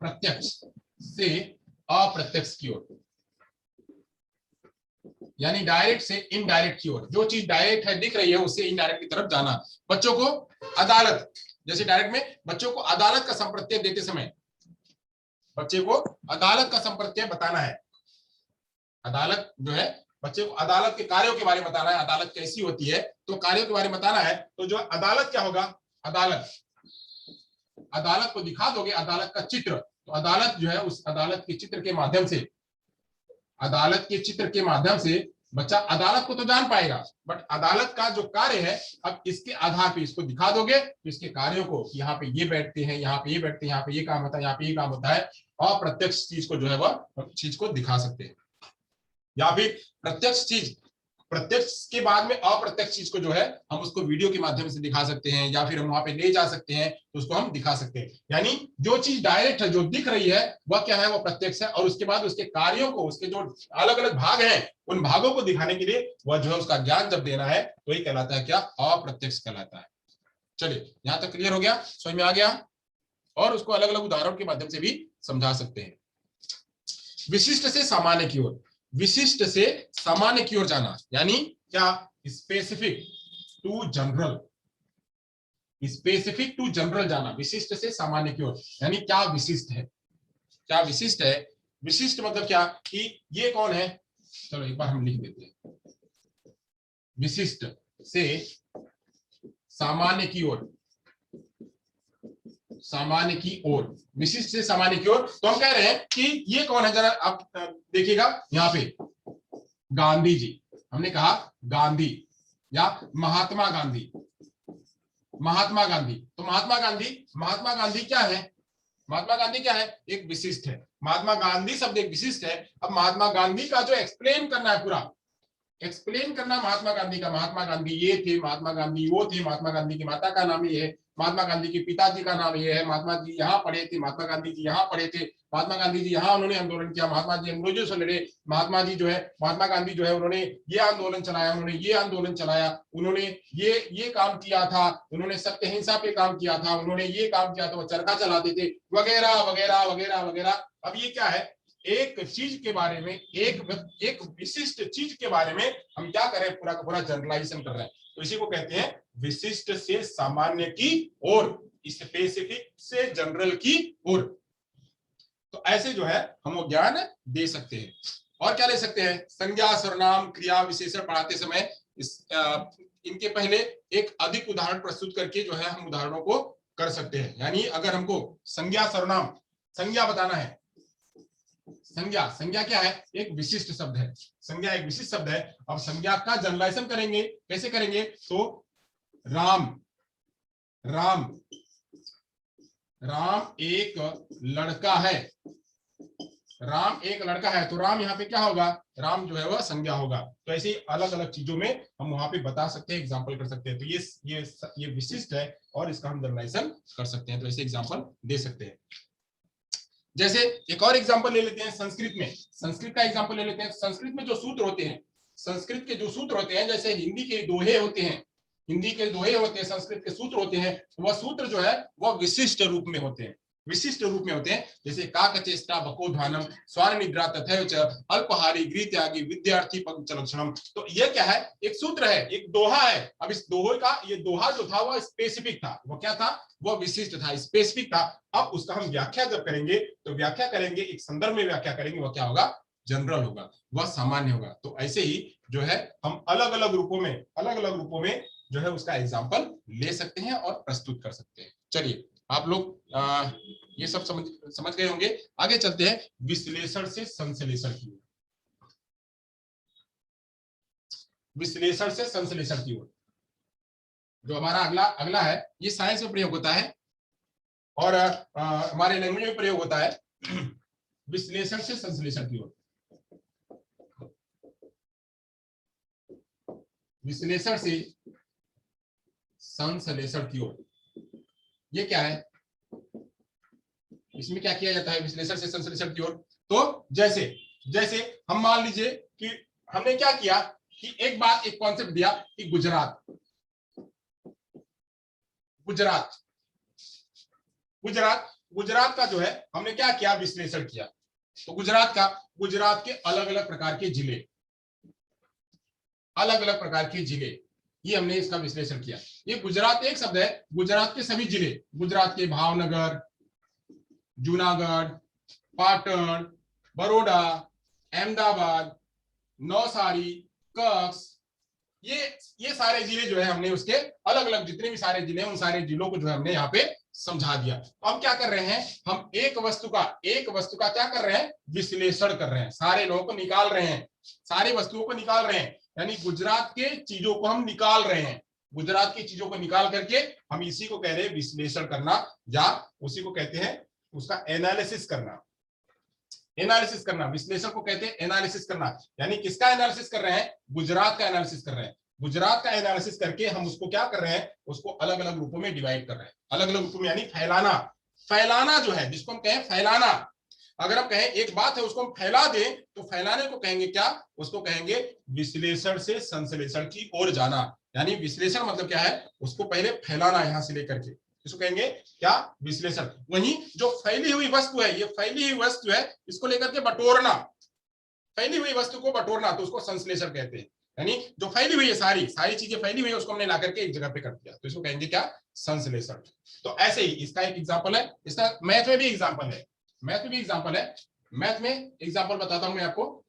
प्रत्यक्ष से अप्रत्यक्ष की ओर, यानी डायरेक्ट से इनडायरेक्ट की ओर। जो चीज डायरेक्ट है, दिख रही है, उससे इनडायरेक्ट की तरफ जाना। बच्चों को अदालत, जैसे डायरेक्ट में बच्चों को अदालत का संप्रत्यय देते समय बच्चे को अदालत का संप्रत्यय बताना है। अदालत जो है, बच्चे को अदालत के कार्यों के बारे में बताना है, अदालत कैसी होती है, तो कार्यों के बारे में बताना है। तो जो अदालत क्या होगा, अदालत को दिखा दोगे, अदालत का चित्र, तो अदालत जो है उस अदालत के चित्र के माध्यम से बच्चा अदालत को तो जान पाएगा, बट अदालत का जो कार्य है, अब इसके आधार पे इसको दिखा दोगे तो इसके कार्यों को, यहाँ पे ये बैठते हैं, यहाँ पे ये बैठते हैं, यहाँ पे ये काम होता है, यहाँ पे ये काम होता है, अप्रत्यक्ष चीज को जो है वह चीज को दिखा सकते हैं। या फिर प्रत्यक्ष चीज, प्रत्यक्ष के बाद में अप्रत्यक्ष चीज को जो है हम उसको वीडियो के माध्यम से दिखा सकते हैं, या फिर हम वहां पे ले जा सकते हैं तो उसको हम दिखा सकते हैं। यानी जो चीज डायरेक्ट है, जो दिख रही है, वह क्या है, वह प्रत्यक्ष है, और उसके बाद उसके कार्यों को, उसके जो अलग अलग भाग हैं, उन भागों को दिखाने के लिए वह जो है उसका ज्ञान जब देना है तो ये कहलाता है क्या, अप्रत्यक्ष कहलाता है। चलिए यहां तक क्लियर हो गया, समझ में आ गया, और उसको अलग अलग उदाहरण के माध्यम से भी समझा सकते हैं। विशिष्ट से सामान्य की ओर, विशिष्ट से सामान्य की ओर जाना, यानी क्या, specific to general, specific to general जाना, विशिष्ट से सामान्य की ओर, यानी क्या विशिष्ट है, क्या विशिष्ट है। विशिष्ट मतलब क्या कि ये कौन है, चलो एक बार हम लिख देते हैं, विशिष्ट से सामान्य की ओर, सामान्य की ओर, विशिष्ट से सामान्य की ओर, तो हम कह रहे हैं कि ये कौन है, जरा आप देखिएगा यहाँ पे, गांधी जी, हमने कहा गांधी या महात्मा गांधी, महात्मा गांधी, तो महात्मा गांधी, महात्मा गांधी क्या है, महात्मा गांधी क्या है, एक विशिष्ट है, महात्मा गांधी शब्द एक विशिष्ट है। अब महात्मा गांधी का जो एक्सप्लेन करना है, पूरा एक्सप्लेन करना महात्मा गांधी का, महात्मा गांधी ये थे, महात्मा गांधी वो थे, महात्मा गांधी की माता का नाम ये है, महात्मा गांधी के पिताजी का नाम ये है, महात्मा जी यहाँ पढ़े थे, महात्मा गांधी जी यहाँ पढ़े थे, महात्मा गांधी जी यहाँ उन्होंने आंदोलन किया, महात्मा जी अंग्रेजों से लड़े, महात्मा जी जो है, महात्मा गांधी जो है उन्होंने ये आंदोलन चलाया, उन्होंने ये आंदोलन चलाया, उन्होंने ये काम किया था, उन्होंने सत्य हिंसा पे काम किया था, उन्होंने ये काम किया था, वो चरखा चलाते थे, वगैरह वगैरह वगैरह वगैरह। अब ये क्या है, एक चीज के बारे में, एक विशिष्ट चीज के बारे में हम क्या करें, पूरा का पूरा जनरलाइजेशन कर रहे हैं, तो इसी को कहते हैं विशिष्ट से सामान्य की ओर, स्पेसिफिक से जनरल की ओर। तो ऐसे जो है हम वो ज्ञान दे सकते हैं। और क्या ले सकते हैं, संज्ञा, सर्वनाम, क्रिया, विशेषण पढ़ाते समय इनके पहले एक अधिक उदाहरण प्रस्तुत करके जो है हम उदाहरणों को कर सकते हैं। यानी अगर हमको संज्ञा, सर्वनाम, संज्ञा बताना है, संज्ञा, संज्ञा क्या है, एक विशिष्ट शब्द है, संज्ञा एक विशिष्ट शब्द है। अब संज्ञा का जनरलाइजेशन करेंगे, कैसे करेंगे, तो राम, राम, राम एक लड़का है, राम एक लड़का है, तो राम यहाँ पे क्या होगा, राम जो है वह संज्ञा होगा। तो ऐसे ही अलग अलग चीजों में हम वहां पे बता सकते हैं, एग्जांपल कर सकते हैं। तो ये विशिष्ट है और इसका हम जनरलाइजेशन कर सकते हैं, तो ऐसे एग्जांपल दे सकते हैं। जैसे एक और एग्जांपल ले लेते हैं संस्कृत में, संस्कृत का एग्जांपल ले लेते हैं। संस्कृत में जो सूत्र होते हैं, संस्कृत के जो सूत्र होते हैं, जैसे हिंदी के दोहे होते हैं, हिंदी के दोहे होते हैं, संस्कृत के सूत्र होते हैं, वह सूत्र जो है वह विशिष्ट रूप में होते हैं, विशिष्ट रूप में होते हैं। जैसे काकचेष्टा बकोध्वानम स्वान निद्रा तथैव च अल्पहारी गृहत्यागी विद्यार्थी पंचलक्षणम। तो ये क्या है, एक सूत्र है, एक दोहा है। अब इस दोहे का, ये दोहा जो था वह स्पेसिफिक था, वो क्या था, वह विशिष्ट था, स्पेसिफिक था। अब उसका हम व्याख्या जब करेंगे तो व्याख्या करेंगे, एक संदर्भ में व्याख्या करेंगे, वह क्या होगा, जनरल होगा, वह सामान्य होगा। तो ऐसे ही जो है हम अलग अलग रूपों में, अलग अलग रूपों में जो है उसका एग्जाम्पल ले सकते हैं और प्रस्तुत कर सकते हैं। चलिए आप लोग ये सब समझ गए होंगे। आगे चलते हैं विश्लेषण से संश्लेषण की ओर, विश्लेषण से संश्लेषण की ओर। जो हमारा अगला है, ये साइंस में प्रयोग होता है और हमारे लैंग्वेज में प्रयोग होता है। विश्लेषण से संश्लेषण की ओर, विश्लेषण से संश्लेषण की ओर, ये क्या है, इसमें क्या किया जाता है विश्लेषण से संश्लेषण की ओर। तो जैसे हम मान लीजिए कि हमने क्या किया कि एक बात, एक कॉन्सेप्ट दिया कि गुजरात, गुजरात, गुजरात, गुजरात का जो है हमने क्या किया, विश्लेषण किया। तो गुजरात के अलग अलग प्रकार के जिले, अलग अलग प्रकार के जिले, ये हमने इसका विश्लेषण किया। ये गुजरात एक शब्द है, गुजरात के सभी जिले, गुजरात के भावनगर, जूनागढ़, पाटन, बड़ौदा, अहमदाबाद, नौसारी, कच्छ, ये सारे जिले जो है हमने उसके अलग अलग जितने भी सारे जिले हैं, उन सारे जिलों को जो है हमने यहाँ पे समझा दिया। तो हम क्या कर रहे हैं, हम एक वस्तु का क्या कर रहे हैं, विश्लेषण कर रहे हैं, सारे लोगों को निकाल रहे हैं, सारी वस्तुओं को निकाल रहे हैं, यानी गुजरात के चीजों को हम निकाल रहे हैं, गुजरात की चीजों को निकाल करके हम इसी को कह रहे हैं विश्लेषण करना, या उसी को कहते हैं उसका एनालिसिस करना। एनालिसिस करना, विश्लेषण को कहते हैं एनालिसिस करना, यानी किसका एनालिसिस कर रहे हैं, गुजरात का एनालिसिस कर रहे हैं। गुजरात का एनालिसिस करके हम उसको क्या कर रहे हैं, उसको अलग अलग रूपों में डिवाइड कर रहे हैं, अलग अलग रूपों में, यानी फैलाना। फैलाना जो है, जिसको हम कहें फैलाना, अगर हम कहें एक बात है उसको हम फैला दें तो फैलाने को कहेंगे क्या, उसको कहेंगे विश्लेषण से संश्लेषण की ओर जाना। यानी विश्लेषण मतलब क्या है, उसको पहले फैलाना यहां से लेकर के, इसको कहेंगे क्या, विश्लेषण। वहीं जो फैली हुई वस्तु है, ये फैली हुई वस्तु है, इसको लेकर के बटोरना, फैली हुई वस्तु को बटोरना, तो उसको संश्लेषण कहते हैं। यानी जो फैली हुई है, सारी सारी चीजें फैली हुई है, उसको हमने ला करके एक जगह पे कर दिया, तो इसको कहेंगे क्या, संश्लेषण। तो ऐसे ही इसका एक एग्जांपल है, इसका मैथ में भी एग्जांपल है, मैथ में भी एग्जांपल है। मैथ में एग्जांपल बताता हूं मैं आपको,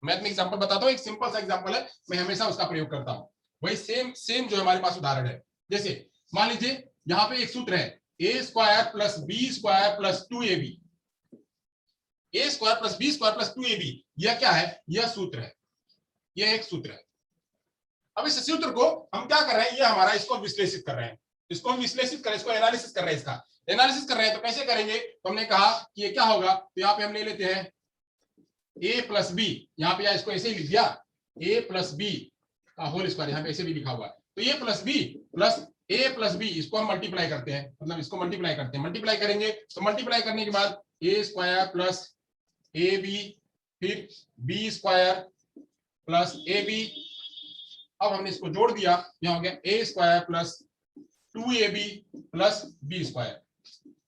मैथ में एग्जांपल बताता हूं, एक सिंपल सा एग्जांपल है, मैं हमेशा उसका प्रयोग करता हूं। वही सेम सेम जो हमारे पास उदाहरण है, जैसे मान लीजिए यहां पे एक सूत्र है, a square plus b square plus 2ab, a square plus b square plus 2ab, यह क्या है, यह सूत्र है, यह एक सूत्र है। अब इस सूत्र को हम क्या कर रहे हैं, ये हमारा, इसको विश्लेषित कर रहे हैं, इसको हम विश्लेषित कर रहे हैं, इसको एनालिसिस कर रहे हैं, इसका एनालिसिस कर रहे हैं। तो कैसे करेंगे, तो हमने कहा कि ये क्या होगा, तो यहाँ पे हम ले लेते हैं ए प्लस बी, यहाँ पे इसको ऐसे ही लिख दिया, ए प्लस बी का होल स्क्वायर, यहाँ पे ऐसे भी लिखा हुआ है, तो ए प्लस बी प्लस ए प्लस बी, इसको हम मल्टीप्लाई करते हैं, मतलब इसको मल्टीप्लाई करते हैं, मल्टीप्लाई करेंगे तो मल्टीप्लाई करने के बाद a square plus a b, फिर b square plus a b, अब हमने इसको जोड़ दिया, यहां हो गया a square plus 2ab plus b square.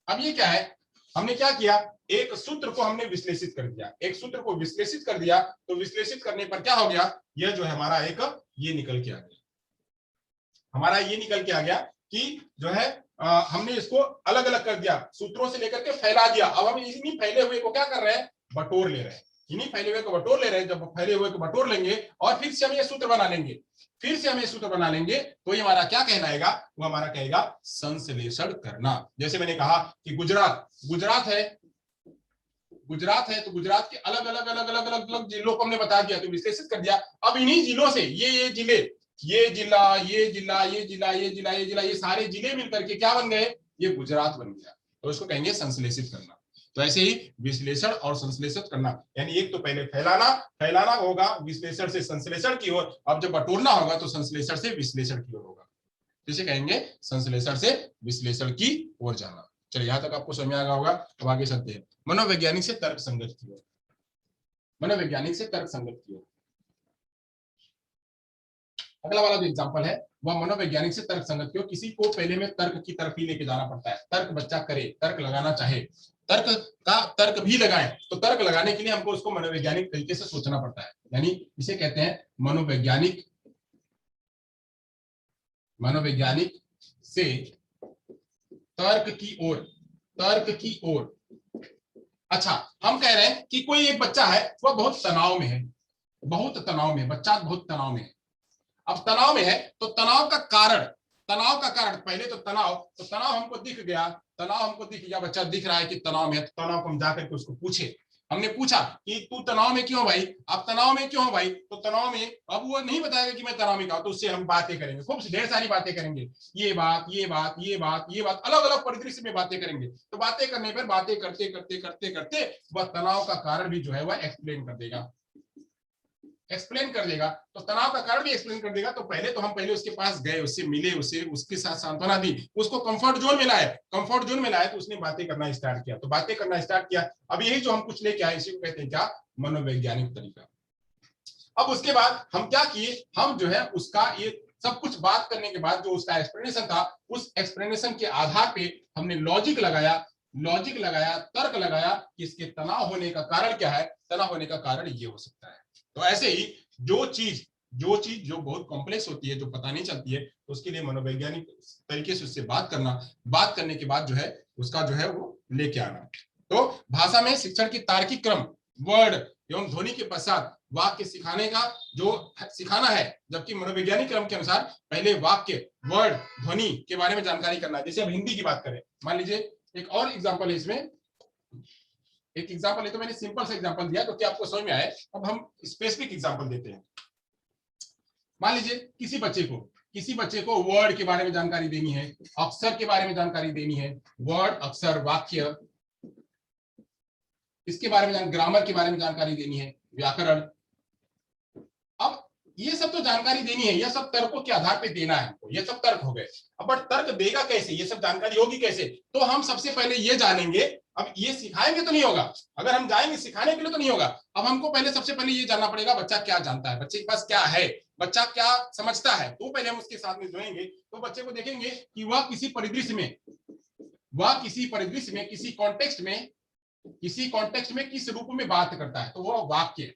अब ये क्या है, हमने क्या किया, एक सूत्र को हमने विश्लेषित कर दिया, एक सूत्र को विश्लेषित कर दिया, तो विश्लेषित करने पर क्या हो गया, यह जो है हमारा एक ये निकल के आ गया, हमारा ये निकल के आ गया कि जो है हमने इसको अलग अलग कर दिया, सूत्रों से लेकर के फैला दिया। अब हम इन्हीं फैले हुए को क्या कर रहे हैं, बटोर ले रहे हैं, इन्हीं फैले हुए को बटोर ले रहे हैं। जब फैले हुए को बटोर लेंगे और फिर से हम ये सूत्र बना लेंगे, फिर से हम ये सूत्र बना लेंगे, तो ये हमारा क्या कहलाएगा, वो हमारा कहेगा संश्लेषण करना। जैसे मैंने कहा कि गुजरात, गुजरात है, गुजरात है, तो गुजरात के अलग अलग अलग अलग अलग अलग जिलों को हमने बता दिया, तो विश्लेषित कर दिया। अब इन्हीं जिलों से ये जिले, ये जिला, ये जिला, ये जिला, ये जिला, ये जिला, ये सारे जिले मिलकर के क्या बन गए, ये गुजरात बन गया, तो इसको कहेंगे संश्लेषित करना। तो ऐसे ही विश्लेषण और संश्लेषित करना, यानी एक तो पहले फैलाना, फैलाना होगा विश्लेषण से संश्लेषण की ओर, अब जब बटोरना होगा तो संश्लेषण से विश्लेषण की ओर होगा, जिसे कहेंगे संश्लेषण से विश्लेषण की ओर जाना। चलिए यहां तक आपको समझ में आ गया होगा। अब आगे चलते हैं मनोवैज्ञानिक से तर्क संगत की ओर, मनोवैज्ञानिक से तर्क संगत की ओर। अगला वाला जो एग्जांपल है वह मनोवैज्ञानिक से तर्क संगत की ओर। किसी को पहले में तर्क की तरफ ही लेके जाना पड़ता है, तर्क बच्चा करे, तर्क लगाना चाहे, तर्क का तर्क भी लगाएं, तो तर्क लगाने के लिए हमको उसको मनोवैज्ञानिक तरीके से सोचना पड़ता है, यानी इसे कहते हैं मनोवैज्ञानिक, मनोवैज्ञानिक से तर्क की ओर, तर्क की ओर। अच्छा, हम कह रहे हैं कि कोई एक बच्चा है, वह बहुत तनाव में है, बहुत तनाव में, बच्चा बहुत तनाव में है। अब तनाव में है तो तनाव का कारण, तनाव का कारण, पहले तो तनाव, तो तनाव हमको दिख गया, तनाव हमको दिख गया, बच्चा दिख रहा है कि तनाव में है, तो तनाव को हम जाकर के उसको पूछे, हमने पूछा कि तू तनाव में क्यों भाई, आप तनाव में क्यों हो भाई, तो तनाव में, अब वो नहीं बताएगा कि मैं तनाव में का, तो उससे हम बातें करेंगे, खूब ढेर सारी बातें करेंगे, ये बात, ये बात, ये बात, ये बात, अलग अलग परिदृश्य में बातें करेंगे। तो बातें करने पर, बातें करते करते करते करते वह तनाव का कारण भी जो है वह एक्सप्लेन कर देगा, एक्सप्लेन कर देगा। तो तनाव का कारण भी एक्सप्लेन कर देगा। तो पहले तो हम पहले उसके पास गए, उससे मिले, उसे उसके साथ सांत्वना दी, उसको कंफर्ट जोन में लाए, कंफर्ट जोन में लाए तो उसने बातें करना स्टार्ट किया, तो बातें करना स्टार्ट किया। अब यही जो हम कुछ लेके आए, इसी को कहते हैं क्या, मनोवैज्ञानिक तरीका। अब उसके बाद हम क्या किए, हम जो है उसका ये सब कुछ बात करने के बाद जो उसका एक्सप्लेनेशन था, उस एक्सप्लेनेशन के आधार पे हमने लॉजिक लगाया, लॉजिक लगाया, तर्क लगाया कि इसके तनाव होने का कारण क्या है, तनाव होने का कारण ये हो सकता है। तो ऐसे ही जो चीज जो बहुत कॉम्प्लेक्स होती है, जो पता नहीं चलती है, तो उसके लिए मनोवैज्ञानिक तरीके से उससे बात करना, बात करने के बाद जो है उसका जो है वो लेके आना। तो भाषा में शिक्षण की तार्किक क्रम, वर्ड एवं ध्वनि के पश्चात वाक्य सिखाने का जो सिखाना है, जबकि मनोवैज्ञानिक क्रम के अनुसार पहले वाक्य, वर्ड, ध्वनि के बारे में जानकारी करना है। जैसे अब हिंदी की बात करें, मान लीजिए एक और एग्जांपल है इसमें, एक एग्जांपल है तो मैंने सिंपल सा एग्जांपल दिया तो क्या आपको समझ में आए। अब हम स्पेसिफिक एग्जांपल देते हैं। मान लीजिए किसी बच्चे को वर्ड के बारे में जानकारी देनी है, अक्षर के बारे में जानकारी देनी है, वर्ड, अक्षर, वाक्य, इसके बारे में ग्रामर के बारे में जानकारी देनी है, व्याकरण। अब ये सब तो जानकारी देनी है, ये सब तर्कों के आधार पे देना है हमको, ये सब तर्क हो गए। अब बट तर्क देगा कैसे, ये सब जानकारी होगी कैसे, तो हम सबसे पहले ये जानेंगे। अब ये सिखाएंगे तो नहीं होगा, अगर हम जाएंगे सिखाने के लिए तो नहीं होगा। अब हमको पहले सबसे पहले ये जानना पड़ेगा बच्चा क्या जानता है, बच्चे के पास क्या है, बच्चा क्या समझता है, तो पहले हम उसके साथ में जुड़ेंगे। तो बच्चे को देखेंगे कि वह किसी परिदृश्य में, किसी कॉन्टेक्स्ट में किस रूप में बात करता है, तो वह वाक्य।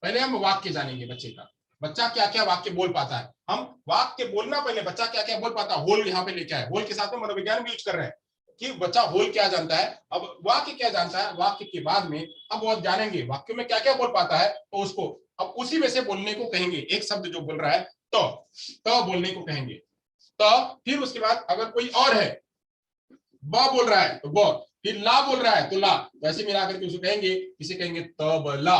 पहले हम वाक्य जानेंगे बच्चे का, बच्चा क्या क्या वाक्य बोल पाता है। हम वाक्य बोलना पहले, बच्चा क्या क्या बोल पाता है, होल यहाँ पे लेके आए, होल के साथ में मनोविज्ञान भी यूज कर रहे हैं कि बच्चा होल क्या जानता है, अब वाक्य क्या जानता है। वाक्य के बाद में अब वो जानेंगे वाक्य में क्या क्या बोल पाता है, तो उसको अब उसी में से बोलने को कहेंगे। एक शब्द जो बोल रहा है तो बोलने को कहेंगे, तो फिर उसके बाद अगर कोई और है, ब बोल रहा है तो ब, फिर ला बोल रहा है तो ला, तो ऐसे मिला करके उसको कहेंगे, इसे कहेंगे तबला।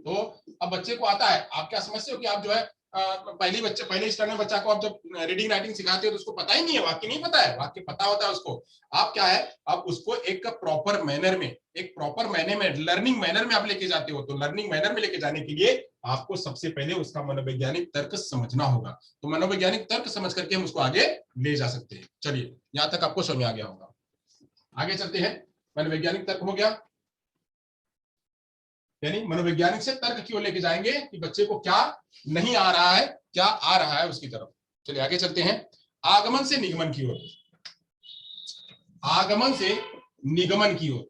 तो अब बच्चे को आता है, आप क्या समझते हो कि आप जो है पहले स्तर में बच्चा को आप जब रीडिंग राइटिंग सिखाते हो तो उसको पता ही नहीं है, वाक्य नहीं पता है, वाक्य पता होता है उसको। आप क्या है, आप उसको एक प्रॉपर मैनर में लर्निंग मैनर में आप लेके जाते हो। तो लर्निंग मैनर में लेके जाने के लिए आपको सबसे पहले उसका मनोवैज्ञानिक तर्क समझना होगा। तो मनोवैज्ञानिक तर्क समझ करके हम उसको आगे ले जा सकते हैं। चलिए यहां तक आपको समझ में आ गया होगा, आगे चलते हैं। मनोवैज्ञानिक तर्क हो गया, यानी मनोवैज्ञानिक से तर्क की ओर लेके जाएंगे कि बच्चे को क्या नहीं आ रहा है, क्या आ रहा है उसकी तरफ। चलिए आगे चलते हैं। आगमन से निगमन की ओर, आगमन से निगमन की ओर,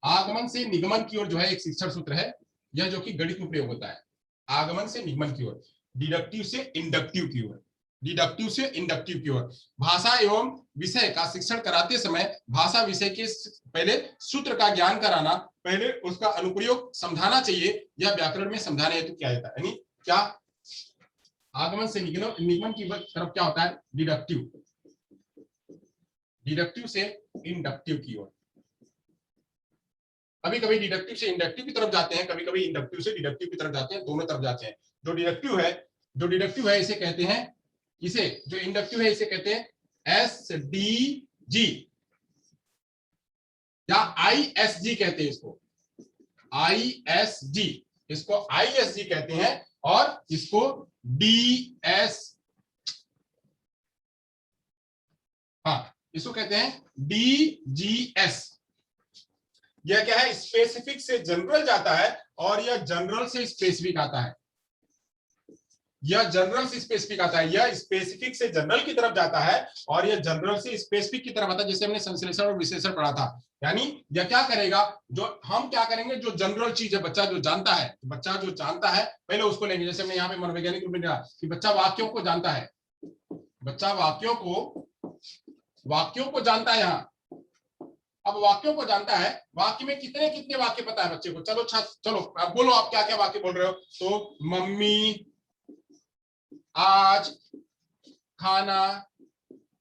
आगमन से निगमन की ओर जो है एक शिक्षण सूत्र है, यह जो कि गणित में प्रयोग होता है। आगमन से निगमन की ओर, डिडक्टिव से इंडक्टिव की ओर, डिडक्टिव से इंडक्टिव की ओर। भाषा एवं विषय का शिक्षण कराते समय भाषा विषय के पहले सूत्र का ज्ञान कराना, पहले उसका अनुप्रयोग समझाना चाहिए। यह व्याकरण में समझाने हेतु किया जाता है। यानी क्या, आगमन से निगमन की तरफ क्या होता है, डिडक्टिव, डिडक्टिव से इंडक्टिव की ओर। कभी कभी डिडक्टिव से इंडक्टिव की तरफ जाते हैं, कभी कभी इंडक्टिव से डिडक्टिव की तरफ जाते हैं, दोनों तरफ जाते हैं। जो डिडक्टिव है इसे कहते हैं, इसे जो इंडक्टिव है इसे कहते हैं SDG या ISG कहते हैं इसको, ISG, इसको ISG कहते हैं और इसको DS, हाँ इसको कहते हैं DGS। यह क्या है, स्पेसिफिक से जनरल जाता है और यह जनरल से स्पेसिफिक आता है। यह जनरल से स्पेसिफिक आता है, यह स्पेसिफिक से जनरल की तरफ जाता है और यह जनरल से स्पेसिफिक की तरफ आता है। जैसे हमने संश्लेषण और विश्लेषण पढ़ा था, यानी यह क्या करेगा, जो हम क्या करेंगे, जो जनरल चीज है, बच्चा जो जानता है, बच्चा जो जानता है पहले उसको लेंगे। जैसे हमने यहाँ पे मनोवैज्ञानिक रूप में देखा कि बच्चा वाक्यों को जानता है, बच्चा वाक्यों को जानता है। यहाँ अब वाक्यों को जानता है, वाक्य में कितने कितने वाक्य पता है बच्चे को। चलो आप बोलो, आप क्या क्या वाक्य बोल रहे हो। तो मम्मी आज खाना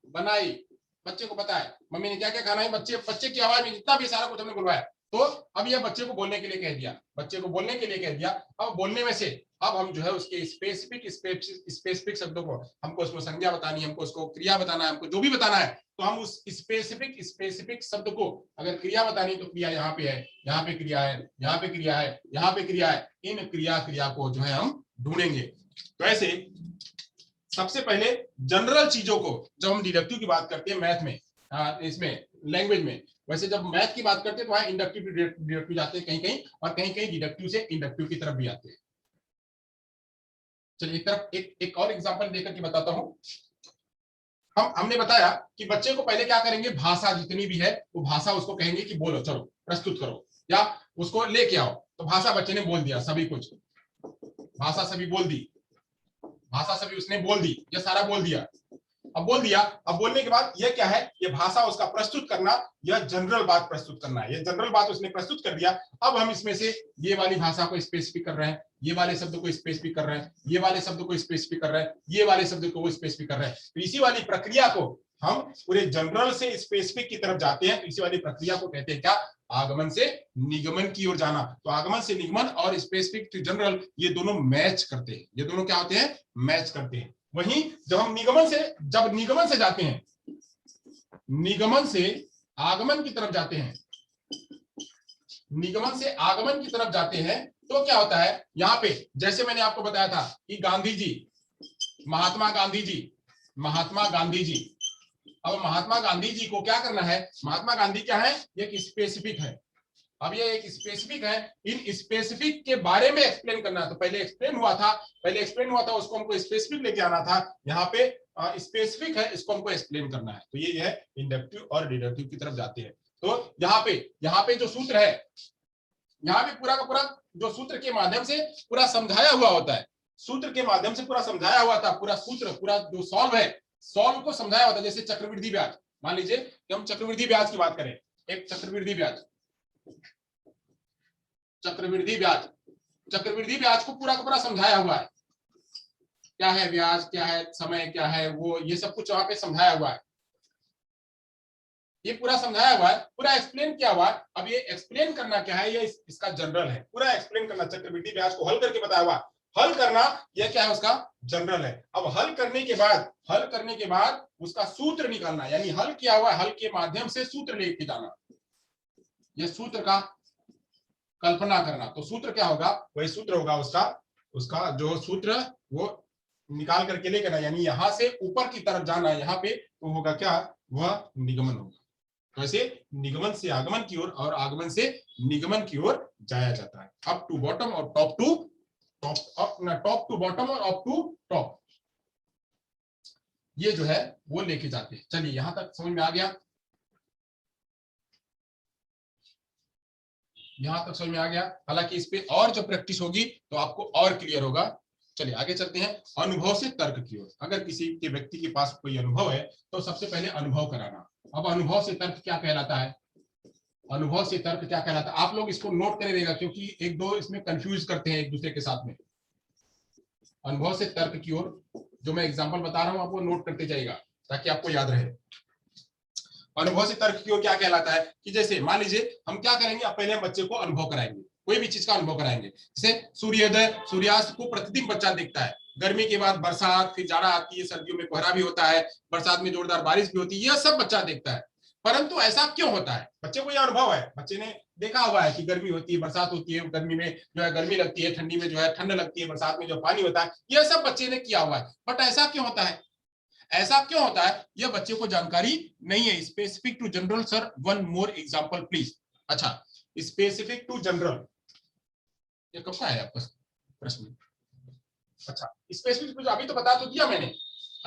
बनाई, बच्चे को पता है मम्मी ने क्या क्या खाना है। बच्चे की आवाज में जितना भी सारा कुछ हमने बुलवाया, तो अब यह बच्चे को बोलने के लिए कह दिया, बच्चे को बोलने के लिए कह दिया। अब बोलने में से अब हम जो है उसके स्पेसिफिक शब्दों को, हमको उसमें संज्ञा बतानी है, हमको उसको क्रिया बताना है, हमको जो भी बताना है, तो हम उस स्पेसिफिक शब्द को अगर क्रिया बतानी तो क्रिया यहाँ पे है, यहाँ पे क्रिया है, यहाँ पे क्रिया है, यहाँ पे क्रिया है। इन क्रिया को जो है हम ढूंढेंगे। तो ऐसे सबसे पहले जनरल चीजों को, जब हम डिडक्टिव की बात करते हैं मैथ में, इसमें लैंग्वेज में, वैसे जब मैथ की बात करते हैं तो वहां इंडक्टिव डिडक्टिव जाते हैं कहीं कहीं, और कहीं कहीं डिडक्टिव से इंडक्टिव की तरफ भी आते हैं। चलिए एक तरफ एक और एग्जांपल देकर के बताता हूं। हमने बताया कि बच्चे को पहले क्या करेंगे, भाषा जितनी भी है वो भाषा उसको कहेंगे कि बोलो, चलो प्रस्तुत करो या उसको लेके आओ। तो भाषा बच्चे ने बोल दिया, सभी कुछ भाषा सभी बोल दी, भाषा सभी उसने बोल दी, ये सारा बोल दिया। अब बोल दिया। अब बोलने के बाद ये क्या है, ये भाषा उसका प्रस्तुत करना, यह जनरल बात प्रस्तुत करना है, ये जनरल बात उसने प्रस्तुत कर दिया। अब हम इसमें से ये वाली भाषा को स्पेसिफिक कर रहे हैं, ये वाले शब्द को स्पेसिफिक कर रहे हैं, ये वाले शब्द को स्पेसिफिक कर रहे हैं, ये वाले शब्द को वो स्पेसिफिक कर रहे हैं। तो इसी वाली प्रक्रिया को हम पूरे जनरल से स्पेसिफिक की तरफ जाते हैं, तो इसी वाली प्रक्रिया को कहते हैं क्या, आगमन से निगमन की ओर जाना। तो आगमन से निगमन और स्पेसिफिक टू जनरल ये दोनों मैच करते हैं, ये दोनों क्या होते हैं, मैच करते हैं। वहीं जब हम निगमन से जाते हैं, निगमन से आगमन की तरफ जाते हैं, निगमन से आगमन की तरफ जाते हैं, तो क्या होता है, यहां पे जैसे मैंने आपको बताया था कि गांधी जी, महात्मा गांधी जी, महात्मा गांधी जी। अब महात्मा गांधी जी को क्या करना है, महात्मा गांधी क्या है, एक स्पेसिफिक है। अब ये एक स्पेसिफिक है, इन स्पेसिफिक के बारे में एक्सप्लेन करना है। तो पहले एक्सप्लेन हुआ था, उसको हमको स्पेसिफिक लेके आना था। यहाँ पे स्पेसिफिक है, इसको हमको एक्सप्लेन करना है। तो ये है इंडक्टिव और डिडक्टिव की तरफ जाते हैं। तो यहाँ पे जो सूत्र है, यहाँ पे पूरा का पूरा जो सूत्र के माध्यम से पूरा समझाया हुआ होता है, सूत्र के माध्यम से पूरा समझाया हुआ था, पूरा सूत्र, पूरा जो सॉल्व है, सॉल्व को समझाया होता है। जैसे चक्रवृद्धि ब्याज, मान लीजिए कि हम चक्रवृद्धि ब्याज की बात करें, एक चक्रवृद्धि ब्याज, चक्रवृद्धि ब्याज को पूरा का पूरा समझाया हुआ है, क्या है ब्याज, क्या है समय, क्या है वो, ये सब कुछ वहां पे समझाया हुआ है, ये पूरा समझाया हुआ है, पूरा एक्सप्लेन किया हुआ है। अब ये एक्सप्लेन करना क्या है, ये इसका जनरल है, पूरा एक्सप्लेन करना, चक्रवृद्धि ब्याज को हल करके बताया हुआ, हल करना यह क्या है, उसका जनरल है। अब हल करने के बाद उसका सूत्र निकालना, यानी हल किया हुआ, हल के माध्यम से सूत्र लेके जाना, यह सूत्र का कल्पना करना। तो सूत्र क्या होगा, वही सूत्र होगा उसका जो सूत्र वो निकाल करके लेकर, यानी यहां से ऊपर की तरफ जाना, यहाँ पे तो होगा क्या, वह निगमन होगा। तो ऐसे निगमन से आगमन की ओर और आगमन से निगमन की ओर जाया जाता है। अप टू बॉटम और टॉप टू बॉटम और अप टू टॉप, ये जो है वो लेके जाते हैं। चलिए यहां तक समझ में आ गया, यहां तक समझ में आ गया। हालांकि इस पे और जो प्रैक्टिस होगी तो आपको और क्लियर होगा। चलिए आगे चलते हैं अनुभव से तर्क की ओर। अगर किसी के व्यक्ति के पास कोई अनुभव है तो सबसे पहले अनुभव कराना। अब अनुभव से तर्क क्या कहलाता है, अनुभव से तर्क क्या कहलाता है, आप लोग इसको नोट कर देगा, क्योंकि एक दो इसमें कंफ्यूज करते हैं एक दूसरे के साथ में। अनुभव से तर्क की ओर जो मैं एग्जांपल बता रहा हूं आपको नोट करते जाइएगा ताकि आपको याद रहे। अनुभव से तर्क की ओर क्या कहलाता है कि जैसे मान लीजिए हम क्या करेंगे, अब पहले हम बच्चे को अनुभव कराएंगे, कोई भी चीज का अनुभव कराएंगे। जैसे सूर्योदय सूर्यास्त को प्रतिदिन बच्चा देखता है, गर्मी के बाद बरसात, फिर जाड़ा आती है, सर्दियों में कोहरा भी होता है, बरसात में जोरदार बारिश भी होती है, यह सब बच्चा देखता है। परंतु ऐसा क्यों होता है, बच्चे को यह अनुभव है, बच्चे ने देखा हुआ है कि गर्मी होती है, बरसात होती है, गर्मी में जो है गर्मी लगती है, ठंडी में जो है ठंड लगती है, बरसात में जो पानी होता है, यह सब बच्चे ने किया हुआ है। बट ऐसा क्यों होता है, ऐसा क्यों होता है, यह बच्चे को जानकारी नहीं है। Specific to general sir, one more example please. अच्छा, स्पेसिफिक टू जनरल, ये कब का है आपका प्रश्न? अच्छा, स्पेसिफिक टू, अभी तो बता तो दिया मैंने,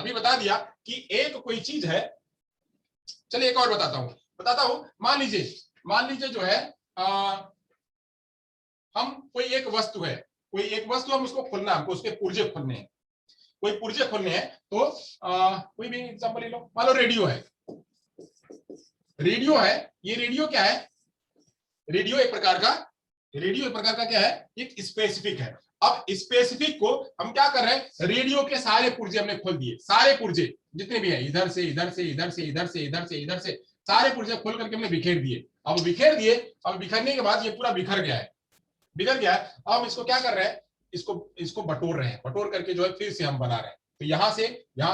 अभी बता दिया कि एक कोई चीज है। चलिए एक और बताता हूं। मान लीजिए जो है हम कोई एक वस्तु हम उसको खोलना, हमको उसके पुर्जे खोलने हैं, कोई पुर्जे खोलने हैं। तो कोई भी एग्जांपल ले लो, मान लो रेडियो है, ये रेडियो क्या है, रेडियो एक प्रकार का क्या है, एक स्पेसिफिक है। अब स्पेसिफिक को हम क्या कर रहे हैं, रेडियो के सारे पुर्जे हमने खोल दिए, सारे पुर्जे जितने भी है, इधर से सारे पुर्जे खोल करके हमने बिखेर दिए। अब बिखरने के बाद ये पूरा बिखर गया है। अब हम इसको क्या कर रहे हैं, इसको बटोर रहे हैं, बटोर करके जो है फिर से हम बना रहे हैं। तो यहाँ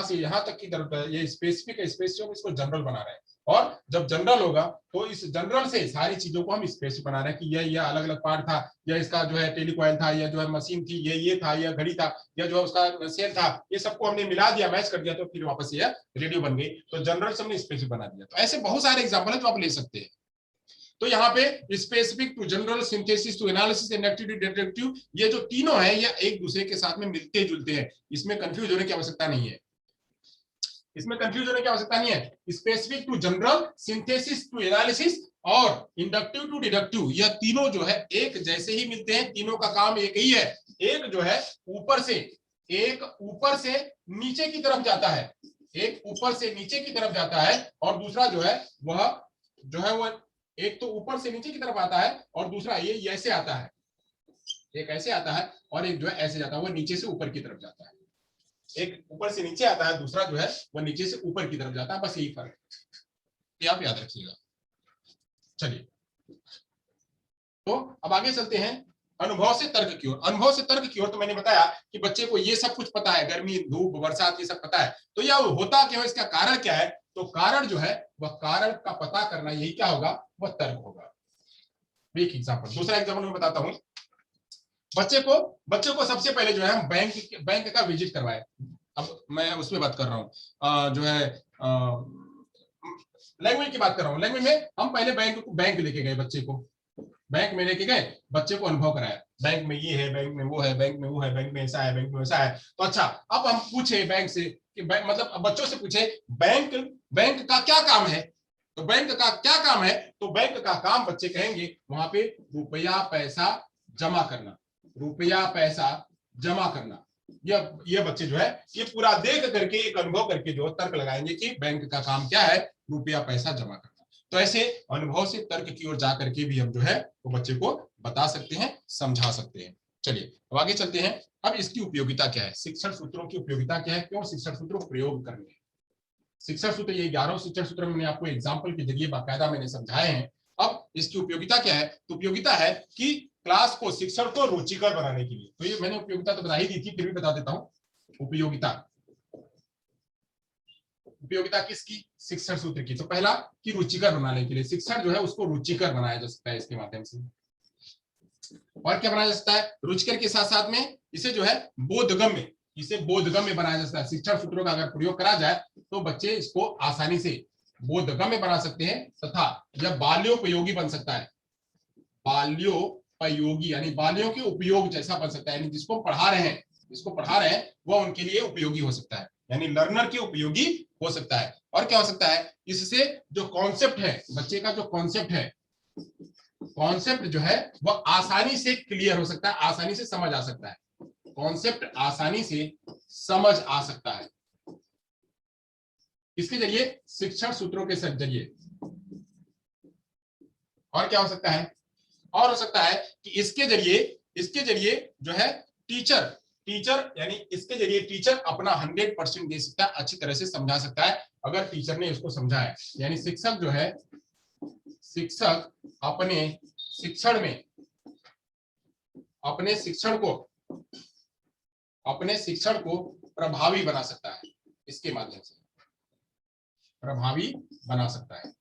से यहाँ तक की तरफ ये स्पेसिफिक है, स्पेसिफिक इसको जनरल बना रहे हैं। और जब जनरल होगा तो इस जनरल से सारी चीजों को हम स्पेसिफिक बना रहे हैं कि यह अलग अलग पार्ट था, या इसका जो है टेलीकॉइल था, या जो है मशीन थी, ये था, या घड़ी था, या जो है उसका सेल था, ये सबको हमने मिला दिया, मैच कर दिया, तो फिर वापस ये रेडियो बन गई। तो जनरल से हमने स्पेसिफिक बना दिया। तो ऐसे बहुत सारे एग्जाम्पल है जो आप ले सकते हैं। तो यहाँ पे specific to general, synthesis to analysis, inductive to deductive, ये जो तीनों है ये एक दूसरे के साथ में मिलते जुलते हैं, इसमें कंफ्यूज होने की आवश्यकता नहीं है, specific to general, synthesis to analysis और इंडक्टिव टू डिडक्टिव, यह तीनों जो है एक जैसे ही मिलते हैं, तीनों का काम एक ही है। एक जो है ऊपर से नीचे की तरफ जाता है, एक ऊपर से नीचे की तरफ जाता है और दूसरा जो है वो एक तो ऊपर से नीचे की तरफ आता है और दूसरा ये ऐसे आता है, एक ऐसे आता है और एक जो है ऐसे जाता है, वो नीचे से ऊपर की तरफ जाता है। एक ऊपर से नीचे आता है, दूसरा जो है वो नीचे से ऊपर की तरफ जाता है, बस यही फर्क है, ये आप याद रखिएगा। चलिए तो अब आगे चलते हैं अनुभव से तर्क की ओर। अनुभव से तर्क की ओर तो मैंने बताया कि बच्चे को ये सब कुछ पता है, गर्मी धूप बरसात ये सब पता है, तो यह होता क्यों, इसका कारण क्या है, तो कारण जो है वह कारण का पता करना, यही क्या होगा, वह तर्क होगा। एक एग्जाम्पल, दूसरा एग्जाम्पल मैं बताता हूं। बच्चे को सबसे पहले जो है हम बैंक का विजिट करवाए। अब मैं उसमें बात कर रहा हूँ जो है लैंग्वेज की बात कर रहा हूँ। लैंग्वेज में हम पहले बैंक लेके गए, बच्चे को बैंक में लेके गए, बच्चे को अनुभव कराया, बैंक में ये है, बैंक में वो है, बैंक में वो है, बैंक में ऐसा है, बैंक में वैसा है। तो अच्छा, अब हम पूछे बैंक से कि बैंक मतलब बच्चों से पूछे बैंक बैंक का क्या काम है, तो बैंक का क्या काम है, तो बैंक का काम बच्चे कहेंगे वहां पे रुपया पैसा जमा करना, रुपया पैसा जमा करना। ये बच्चे जो है ये पूरा देख करके एक अनुभव करके जो तर्क लगाएंगे कि बैंक का काम क्या है, रुपया पैसा जमा करना। तो ऐसे अनुभव से तर्क की ओर जाकर के भी हम जो है वो बच्चे को बता सकते हैं, समझा सकते हैं। चलिए अब आगे चलते हैं। अब इसकी उपयोगिता क्या है, शिक्षण सूत्रों की उपयोगिता क्या है, क्यों शिक्षण सूत्रों को प्रयोग करने। शिक्षण सूत्र, ये 11 शिक्षण सूत्र मैंने आपको एग्जाम्पल के जरिए बाकायदा मैंने समझाए हैं। अब इसकी उपयोगिता क्या है, तो उपयोगिता है कि क्लास को, शिक्षण को रुचिकर बनाने के लिए। तो ये मैंने उपयोगिता तो बता ही दी थी, फिर भी बता देता हूं। उपयोगिता, उपयोगिता किसकी, शिक्षण सूत्र की। तो पहला कि रुचिकर बनाने के लिए, शिक्षण जो है उसको रुचिकर बनाया जा सकता है इसके माध्यम से। और क्या बनाया जा सकता है, रुचिकर के साथ साथ में इसे जो है बोधगम्य, इसे बोधगम्य बनाया जा सकता है। शिक्षण सूत्रों का अगर प्रयोग करा जाए तो बच्चे इसको आसानी से बोधगम्य बना सकते हैं, तथा यह बाल्योपयोगी बन सकता है। बाल्योपयोगी यानी बालियों के उपयोग जैसा बन सकता है, यानी जिसको पढ़ा रहे हैं वह उनके लिए उपयोगी हो सकता है, यानी लर्नर के उपयोगी हो सकता है। और क्या हो सकता है, इससे जो कॉन्सेप्ट है, बच्चे का जो कॉन्सेप्ट जो है वह आसानी से क्लियर हो सकता है, आसानी से समझ आ सकता है, कॉन्सेप्ट आसानी से समझ आ सकता है। इसके जरिए, शिक्षण सूत्रों के जरिए। और क्या हो सकता है, और हो सकता है कि इसके जरिए जो है टीचर यानी इसके जरिए टीचर अपना 100% दे सकता है, अच्छी तरह से समझा सकता है अगर टीचर ने इसको समझा है। यानी शिक्षक जो है, शिक्षक अपने शिक्षण को प्रभावी बना सकता है, इसके माध्यम से प्रभावी बना सकता है।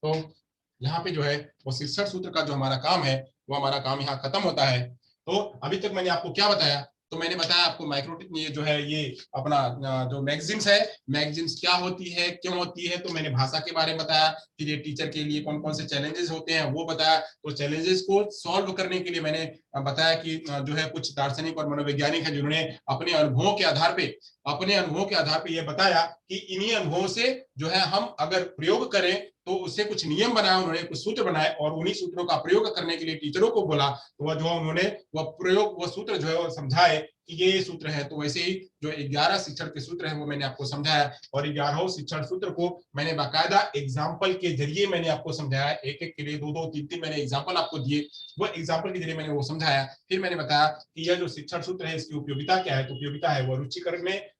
तो यहाँ पे जो है वो शिक्षण सूत्र का जो हमारा काम है वो हमारा काम यहाँ खत्म होता है। तो अभी तक मैंने आपको क्या बताया, तो मैंने बताया आपको माइक्रोटिक, ये जो है ये अपना जो मैगजीन्स है, मैगजीन्स क्या होती है, क्यों होती है, तो मैंने भाषा के बारे में बताया। फिर ये टीचर के लिए कौन कौन से चैलेंजेस होते हैं वो बताया। तो चैलेंजेस को सॉल्व करने के लिए मैंने बताया कि जो है कुछ दार्शनिक और मनोवैज्ञानिक है जिन्होंने अपने अनुभवों के आधार पे ये बताया कि इन्हीं अनुभवों से जो है हम अगर प्रयोग करें तो उससे कुछ नियम बनाए, उन्होंने कुछ सूत्र बनाए और उन्हीं सूत्रों का प्रयोग करने के लिए टीचरों को बोला। तो वह जो उन्होंने वह सूत्र जो है वो समझाए कि ये सूत्र है। तो वैसे ही जो 11 शिक्षण के सूत्र हैं वो मैंने आपको समझाया, और 11 शिक्षण सूत्र को मैंने बाकायदा एग्जाम्पल के जरिए मैंने आपको समझाया। एक एक के लिए 2-2 3-3 मैंने एग्जाम्पल आपको दिए, वो एग्जाम्पल के जरिए मैंने वो समझाया। फिर मैंने बताया कि यह जो शिक्षण सूत्र है इसकी उपयोगिता क्या है, तो उपयोगिता है वो रुचिकर में